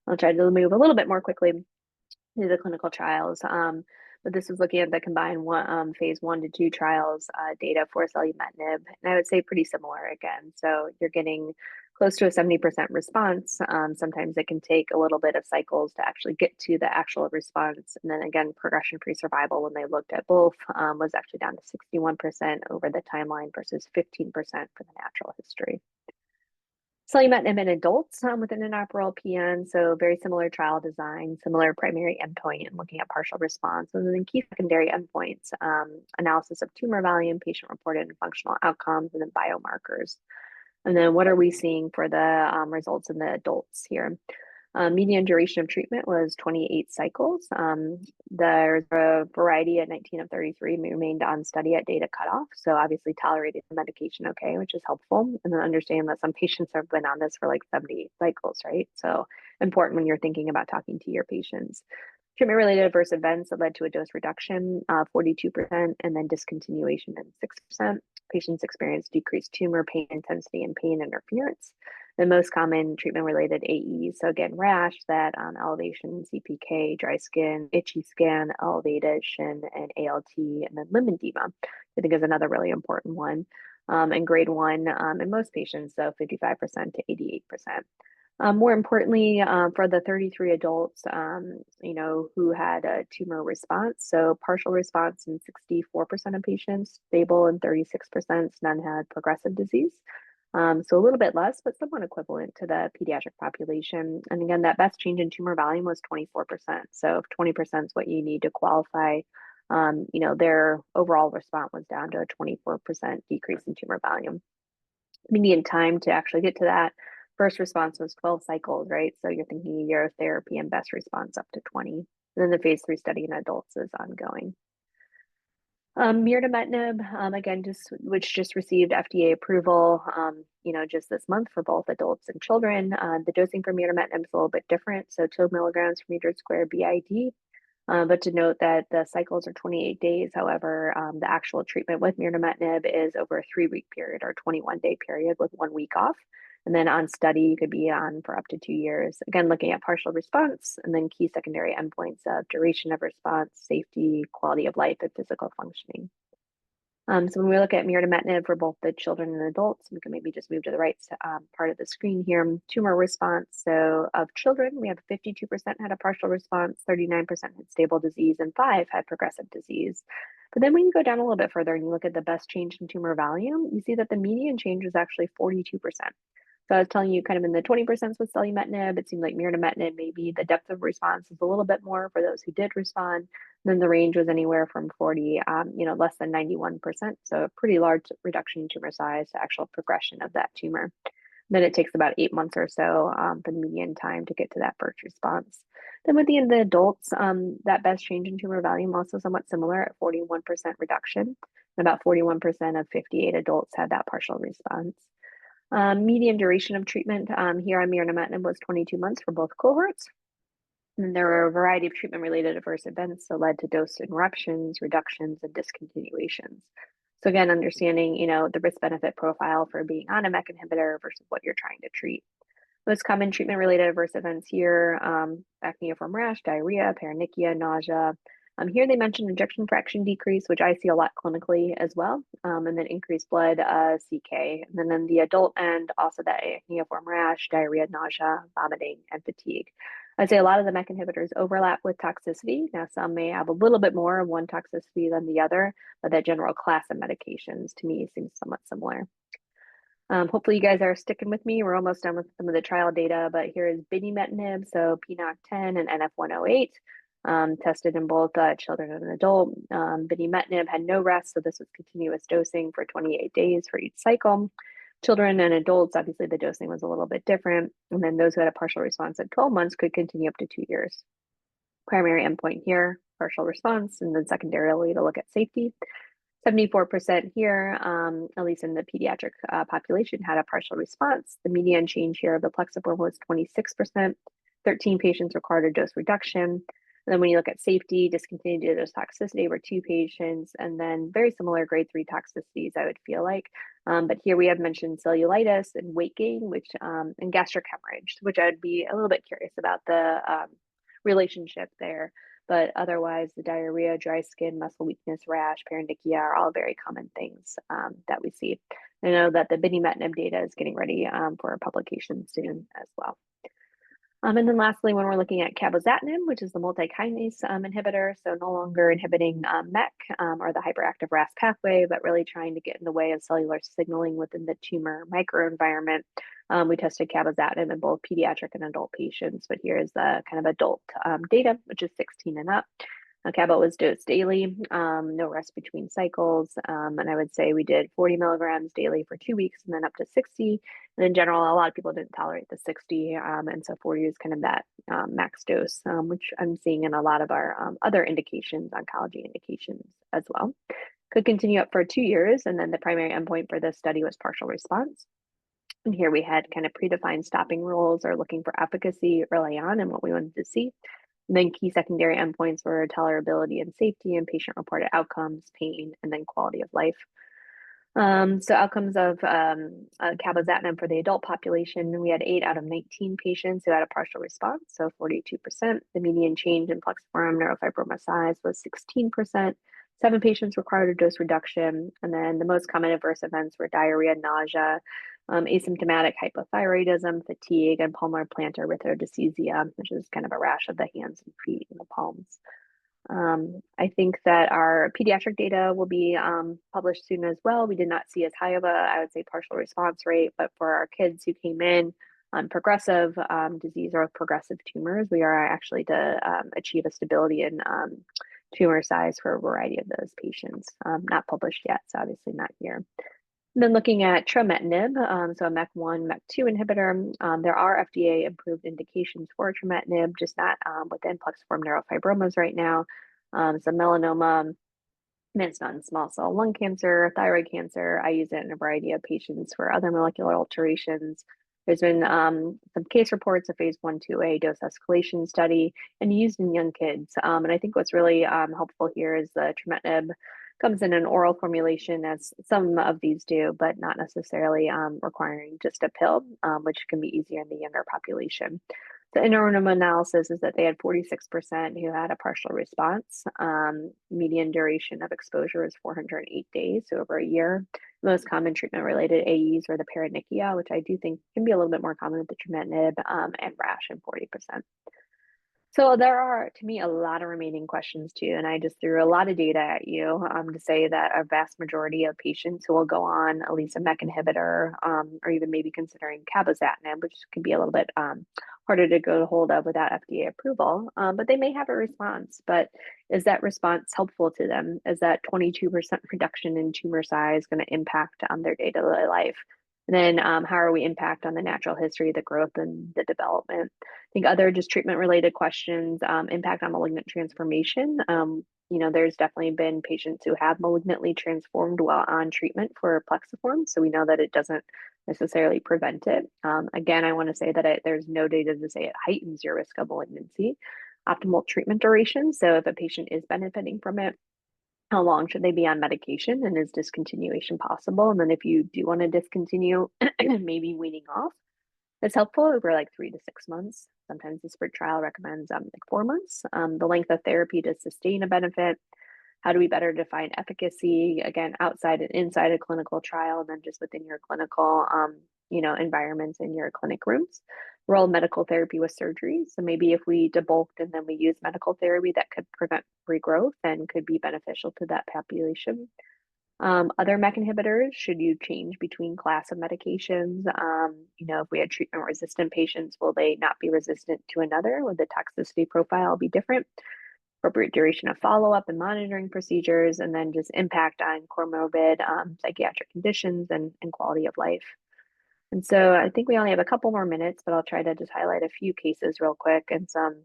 Speaker 3: I'll try to move a little bit more quickly to the clinical trials. But this is looking at the combined phase 1 to 2 trials data for selumetinib, and I would say pretty similar again. So you're getting close to a 70% response. Sometimes it can take a little bit of cycles to actually get to the actual response. And then again, progression-free survival when they looked at both was actually down to 61% over the timeline versus 15% for the natural history. Selumetinib in adults with an inoperable PN, so very similar trial design, similar primary endpoint, and looking at partial response. And then key secondary endpoints, analysis of tumor volume, patient-reported and functional outcomes, and then biomarkers. And then what are we seeing for the results in the adults here? Median duration of treatment was 28 cycles. There's a variety at 19 of 33 remained on study at data cutoff. So obviously tolerated the medication okay, which is helpful. And then understand that some patients have been on this for like 78 cycles, right? So important when you're thinking about talking to your patients. Treatment-related adverse events that led to a dose reduction, 42%, and then discontinuation in 6%. Patients experienced decreased tumor pain intensity and pain interference. The most common treatment-related AEs, so again, rash, that elevation, CPK, dry skin, itchy skin, elevation, and ALT, and then limb edema, I think is another really important one. And grade 1 in most patients, so 55% to 88%. More importantly, for the 33 adults, who had a tumor response, so partial response in 64% of patients, stable in 36%, none had progressive disease. So a little bit less, but somewhat equivalent to the pediatric population. And again, that best change in tumor volume was 24%. So if 20% is what you need to qualify, their overall response was down to a 24% decrease in tumor volume. Median time to actually get to that first response was 12 cycles, right? So you're thinking a year of therapy and best response up to 20. And then the phase 3 study in adults is ongoing. Mirdametinib, again, which just received FDA approval, just this month for both adults and children. The dosing for mirdametinib is a little bit different, so 2 milligrams per meter squared BID. But to note that the cycles are 28 days. However, the actual treatment with mirdametinib is over a 3-week period or 21-day period with 1 week off. And then on study, you could be on for up to 2 years. Again, looking at partial response and then key secondary endpoints of duration of response, safety, quality of life, and physical functioning. So when we look at mirdametinib for both the children and adults, we can maybe just move to the right part of the screen here. Tumor response. So of children, we have 52% had a partial response, 39% had stable disease, and 5 had progressive disease. But then when you go down a little bit further and you look at the best change in tumor volume, you see that the median change was actually 42%. So I was telling you kind of in the 20% with selumetinib, it seemed like mirdametinib, maybe the depth of response is a little bit more for those who did respond. Then the range was anywhere from 40, less than 91%. So a pretty large reduction in tumor size to actual progression of that tumor. Then it takes about 8 months or so for the median time to get to that first response. Then with the adults, that best change in tumor volume also somewhat similar at 41% reduction. And about 41% of 58 adults had that partial response. Median duration of treatment here on mirdametinib was 22 months for both cohorts. And there were a variety of treatment-related adverse events that led to dose interruptions, reductions, and discontinuations. So again, understanding, the risk-benefit profile for being on a MEK inhibitor versus what you're trying to treat. Most common treatment-related adverse events here, acneiform rash, diarrhea, paronychia, nausea. Here they mentioned ejection fraction decrease, which I see a lot clinically as well, and then increased blood CK. And then in the adult end, also that acneiform rash, diarrhea, nausea, vomiting, and fatigue. I'd say a lot of the MEK inhibitors overlap with toxicity. Now, some may have a little bit more of one toxicity than the other, but that general class of medications to me seems somewhat similar. Hopefully you guys are sticking with me. We're almost done with some of the trial data, but here is binimetinib, so PNOC10 and NF1-PN, tested in both children and adult. Binimetinib had no rest, so this was continuous dosing for 28 days for each cycle. Children and adults, obviously the dosing was a little bit different. And then those who had a partial response at 12 months could continue up to 2 years. Primary endpoint here, partial response, and then secondarily to look at safety. 74% here, at least in the pediatric population, had a partial response. The median change here of the Plexiform was 26%. 13 patients required a dose reduction. And then when you look at safety, discontinued due to dose toxicity were 2 patients, and then very similar grade 3 toxicities, I would feel like. But here we have mentioned cellulitis and weight gain, which and gastric hemorrhage, which I would be a little bit curious about the relationship there. But otherwise, the diarrhea, dry skin, muscle weakness, rash, paronychia are all very common things that we see. I know that the binimetinib data is getting ready for publication soon as well. And then lastly, when we're looking at cabozantinib, which is the multi-kinase inhibitor, so no longer inhibiting MEK or the hyperactive RAS pathway, but really trying to get in the way of cellular signaling within the tumor microenvironment. We tested cabozantinib in both pediatric and adult patients, but here's the kind of adult data, which is 16 and up. Cabo was dosed daily, no rest between cycles. And I would say we did 40 milligrams daily for 2 weeks and then up to 60. And in general, a lot of people didn't tolerate the 60. And so 40 is kind of that max dose, which I'm seeing in a lot of our other indications, oncology indications as well. Could continue up for 2 years. And then the primary endpoint for this study was partial response. And here we had kind of predefined stopping rules or looking for efficacy early on and what we wanted to see. And then key secondary endpoints were tolerability and safety and patient-reported outcomes, pain, and then quality of life. So outcomes of cabozantinib for the adult population, we had 8 out of 19 patients who had a partial response, so 42%. The median change in plexiform neurofibroma size was 16%. 7 patients required a dose reduction, and then the most common adverse events were diarrhea, nausea, asymptomatic hypothyroidism, fatigue, and palmar plantar erythrodysesthesia, which is kind of a rash of the hands and feet and the palms. I think that our pediatric data will be published soon as well. We did not see as high of a, I would say, partial response rate, but for our kids who came in on progressive disease or progressive tumors, we are actually to achieve a stability in tumor size for a variety of those patients. Not published yet, so obviously not here. And then looking at trametinib, so a MEK1, MEK2 inhibitor, there are FDA approved indications for trametinib, just not within plexiform neurofibromas right now. So melanoma, it's not in small cell lung cancer, thyroid cancer. I use it in a variety of patients for other molecular alterations. There's been some case reports, a phase 1/2a dose escalation study, and used in young kids. And I think what's really helpful here is the trametinib comes in an oral formulation, as some of these do, but not necessarily requiring just a pill, which can be easier in the younger population. The interim analysis is that they had 46% who had a partial response. Median duration of exposure was 408 days, so over a year. The most common treatment-related AEs were the paronychia, which I do think can be a little bit more common with the trametinib, and rash in 40%. So there are, to me, a lot of remaining questions too, and I just threw a lot of data at you to say that a vast majority of patients who will go on at least a MEK inhibitor, or even maybe considering cabozantinib, which can be a little bit harder to go hold of without FDA approval, but they may have a response. But is that response helpful to them? Is that 22% reduction in tumor size going to impact their day-to-day life? And then how are we impact on the natural history, the growth, and the development? I think other just treatment-related questions, impact on malignant transformation. There's definitely been patients who have malignantly transformed while on treatment for Plexiform, so we know that it doesn't necessarily prevent it. Again, I want to say that there's no data to say it heightens your risk of malignancy. Optimal treatment duration, so if a patient is benefiting from it, how long should they be on medication, and is discontinuation possible? And then if you do want to discontinue, maybe weaning off is helpful over like 3 to 6 months. Sometimes the SPRINT trial recommends like 4 months. The length of therapy to sustain a benefit. How do we better define efficacy, again, outside and inside a clinical trial, and then just within your clinical environments in your clinic rooms? Role of medical therapy with surgery. So maybe if we debulked and then we use medical therapy that could prevent regrowth and could be beneficial to that population. Other MEK inhibitors, should you change between class of medications? If we had treatment resistant patients, will they not be resistant to another? Would the toxicity profile be different? Appropriate duration of follow-up and monitoring procedures, and then just impact on comorbid psychiatric conditions and quality of life. And so I think we only have a couple more minutes, but I'll try to just highlight a few cases real quick and some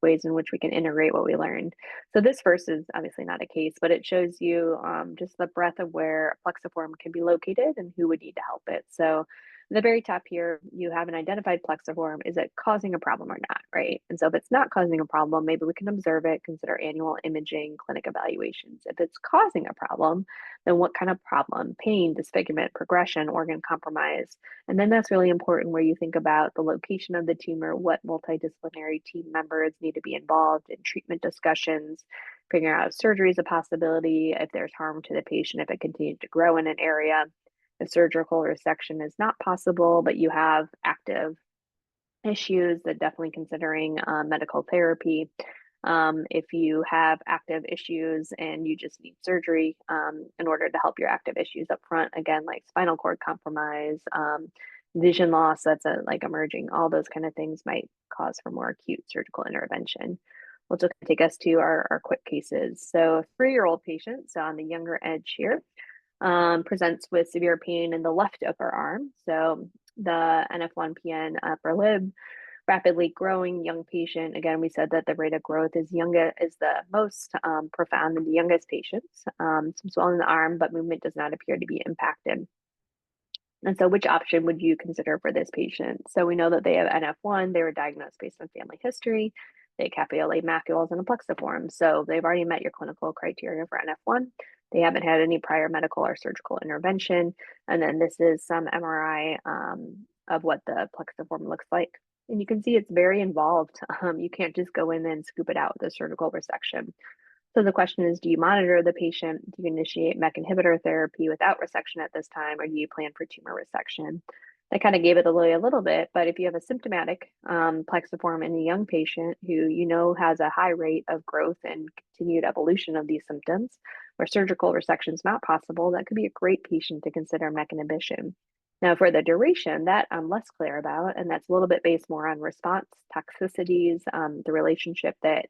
Speaker 3: ways in which we can integrate what we learned. So this first is obviously not a case, but it shows you just the breadth of where Plexiform can be located and who would need to help it. So at the very top here, you have an identified Plexiform. Is it causing a problem or not, right? And so if it's not causing a problem, maybe we can observe it, consider annual imaging, clinic evaluations. If it's causing a problem, then what kind of problem? Pain, disfigurement, progression, organ compromise. And then that's really important where you think about the location of the tumor, what multidisciplinary team members need to be involved in treatment discussions, figuring out if surgery is a possibility, if there's harm to the patient, if it continues to grow in an area. If surgical resection is not possible, but you have active issues, that definitely considering medical therapy. If you have active issues and you just need surgery in order to help your active issues up front, again, like spinal cord compromise, vision loss that's emerging, all those kind of things might cause for more acute surgical intervention. Which will take us to our quick cases. So a 3-year-old patient, so on the younger edge here, presents with severe pain in the left upper arm. So the NF1-PN upper limb, rapidly growing young patient. Again, we said that the rate of growth is the most profound in the youngest patients. Some swelling in the arm, but movement does not appear to be impacted. And so which option would you consider for this patient? So we know that they have NF1, they were diagnosed based on family history, they have capillary macules and a plexiform. So they've already met your clinical criteria for NF1. They haven't had any prior medical or surgical intervention. And then this is some MRI of what the plexiform looks like. And you can see it's very involved. You can't just go in and scoop it out with a surgical resection. So the question is, do you monitor the patient? Do you initiate MEK inhibitor therapy without resection at this time, or do you plan for tumor resection? I kind of gave it away a little bit, but if you have a symptomatic plexiform in a young patient who you know has a high rate of growth and continued evolution of these symptoms, where surgical resection is not possible, that could be a great patient to consider MEK inhibition. Now, for the duration, that I'm less clear about, and that's a little bit based more on response, toxicities, the relationship that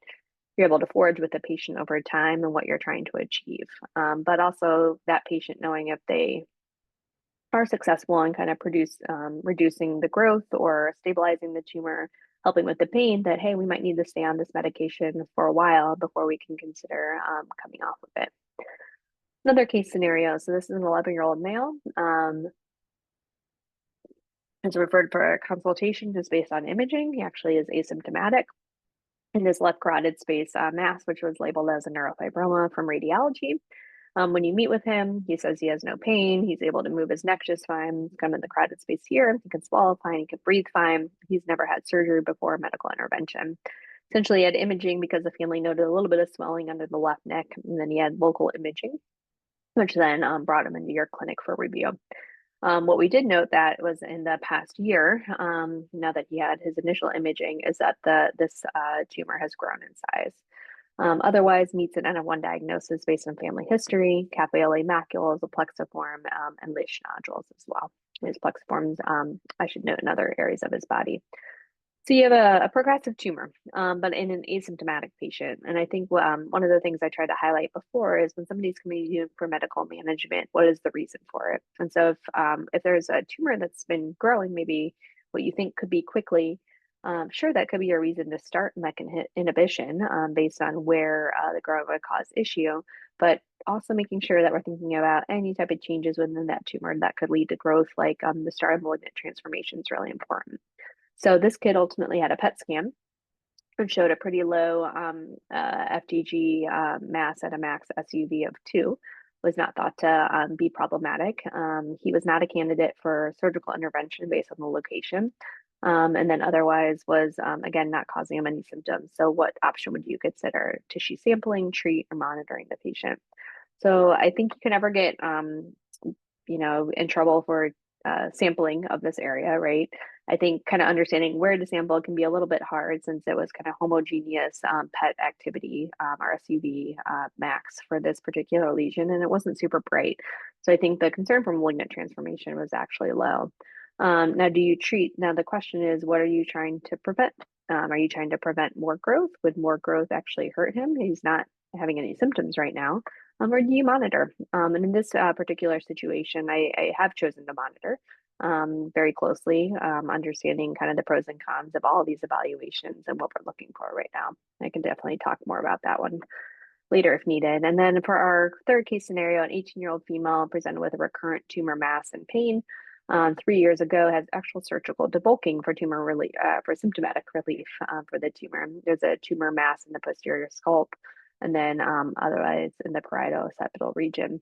Speaker 3: you're able to forge with the patient over time and what you're trying to achieve. But also that patient knowing if they are successful in kind of reducing the growth or stabilizing the tumor, helping with the pain, that, hey, we might need to stay on this medication for a while before we can consider coming off of it. Another case scenario, so this is an 11-year-old male. Is referred for a consultation just based on imaging. He actually is asymptomatic. In this left carotid space mass, which was labeled as a neurofibroma from radiology. When you meet with him, he says he has no pain. He's able to move his neck just fine. He's kind of in the crowded space here. He can swallow fine. He can breathe fine. He's never had surgery before medical intervention. Essentially, he had imaging because the family noted a little bit of swelling under the left neck, and then he had local imaging, which then brought him into your clinic for review. What we did note that was in the past year, now that he had his initial imaging, is that this tumor has grown in size. Otherwise meets an NF1 diagnosis based on family history, cafe-au-lait macules, a plexiform, and leash nodules as well. His plexiforms, I should note, in other areas of his body. So you have a progressive tumor, but in an asymptomatic patient. And I think one of the things I tried to highlight before is when somebody's coming to you for medical management, what is the reason for it? And so if there's a tumor that's been growing, maybe what you think could be quickly, sure, that could be a reason to start MEK inhibition based on where the growth would cause issue, but also making sure that we're thinking about any type of changes within that tumor that could lead to growth, like the start of malignant transformation is really important. So this kid ultimately had a PET scan and showed a pretty low FDG mass at a max SUV of 2. Was not thought to be problematic. He was not a candidate for surgical intervention based on the location. And then otherwise was, again, not causing him any symptoms. So what option would you consider? Tissue sampling, treat, or monitoring the patient? So I think you can never get, in trouble for sampling of this area, right? I think kind of understanding where to sample can be a little bit hard since it was kind of homogeneous PET activity, RSUV max for this particular lesion, and it wasn't super bright. So I think the concern for malignant transformation was actually low. Now, do you treat? Now, the question is, what are you trying to prevent? Are you trying to prevent more growth? Would more growth actually hurt him? He's not having any symptoms right now. Or do you monitor? And in this particular situation, I have chosen to monitor very closely, understanding kind of the pros and cons of all of these evaluations and what we're looking for right now. I can definitely talk more about that one later if needed. And then for our third case scenario, an 18-year-old female presented with a recurrent tumor mass and pain 3 years ago, has actual surgical debulking for tumor relief, for symptomatic relief for the tumor. There's a tumor mass in the posterior scalp, and then otherwise in the parieto-occipital region.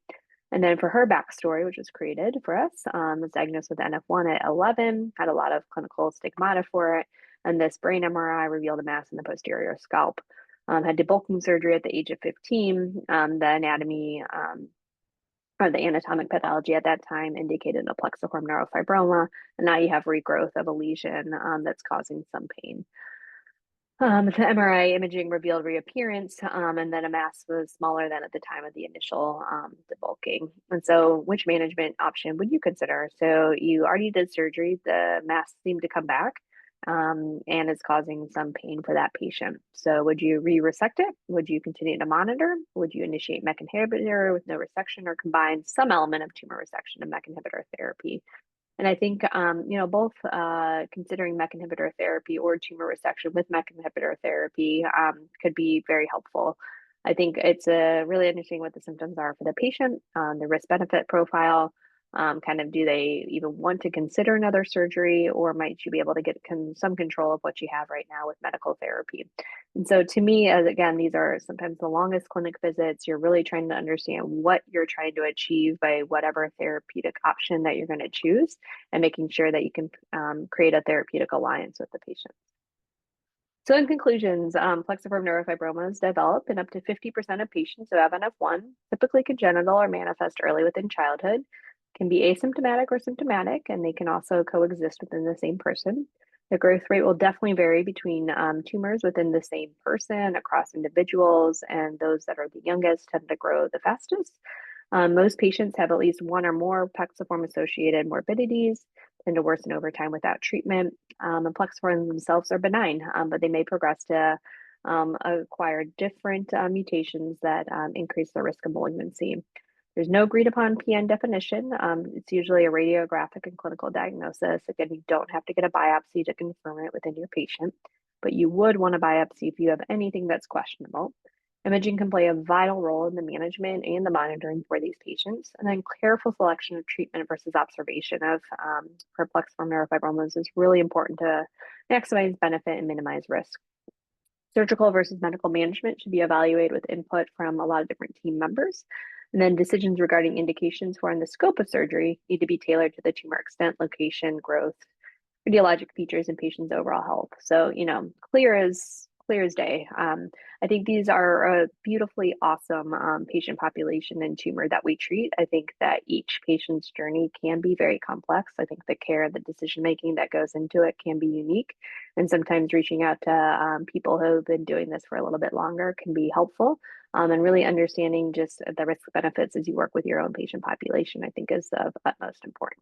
Speaker 3: And then for her backstory, which was created for us, was diagnosed with NF1 at 11, had a lot of clinical stigmata for it, and this brain MRI revealed a mass in the posterior scalp. Had debulking surgery at the age of 15. The anatomy or the anatomic pathology at that time indicated a plexiform neurofibroma, and now you have regrowth of a lesion that's causing some pain. The MRI imaging revealed reappearance, and then a mass was smaller than at the time of the initial debulking. And so which management option would you consider? So you already did surgery, the mass seemed to come back, and is causing some pain for that patient. So would you re-resect it? Would you continue to monitor? Would you initiate MEK inhibitor with no resection, or combine some element of tumor resection and MEK inhibitor therapy? And I think, both considering MEK inhibitor therapy or tumor resection with MEK inhibitor therapy could be very helpful. I think it's really understanding what the symptoms are for the patient, the risk-benefit profile, kind of do they even want to consider another surgery, or might you be able to get some control of what you have right now with medical therapy? And so to me, as again, these are sometimes the longest clinic visits. You're really trying to understand what you're trying to achieve by whatever therapeutic option that you're going to choose, and making sure that you can create a therapeutic alliance with the patient. So in conclusions, plexiform neurofibromas develop in up to 50% of patients who have NF1, typically congenital or manifest early within childhood, can be asymptomatic or symptomatic, and they can also coexist within the same person. The growth rate will definitely vary between tumors within the same person, across individuals, and those that are the youngest tend to grow the fastest. Most patients have at least one or more plexiform-associated morbidities, tend to worsen over time without treatment. And plexiforms themselves are benign, but they may progress to acquire different mutations that increase the risk of malignancy. There's no agreed upon PN definition. It's usually a radiographic and clinical diagnosis. Again, you don't have to get a biopsy to confirm it within your patient, but you would want a biopsy if you have anything that's questionable. Imaging can play a vital role in the management and the monitoring for these patients. And then careful selection of treatment versus observation of for plexiform neurofibromas is really important to maximize benefit and minimize risk. Surgical versus medical management should be evaluated with input from a lot of different team members. And then decisions regarding indications for and the scope of surgery need to be tailored to the tumor extent, location, growth, radiologic features, and patient's overall health. So, clear as day. I think these are a beautifully awesome patient population and tumor that we treat. I think that each patient's journey can be very complex. I think the care, the decision making that goes into it can be unique. And sometimes reaching out to people who have been doing this for a little bit longer can be helpful. And really understanding just the risk benefits as you work with your own patient population, I think is of utmost importance.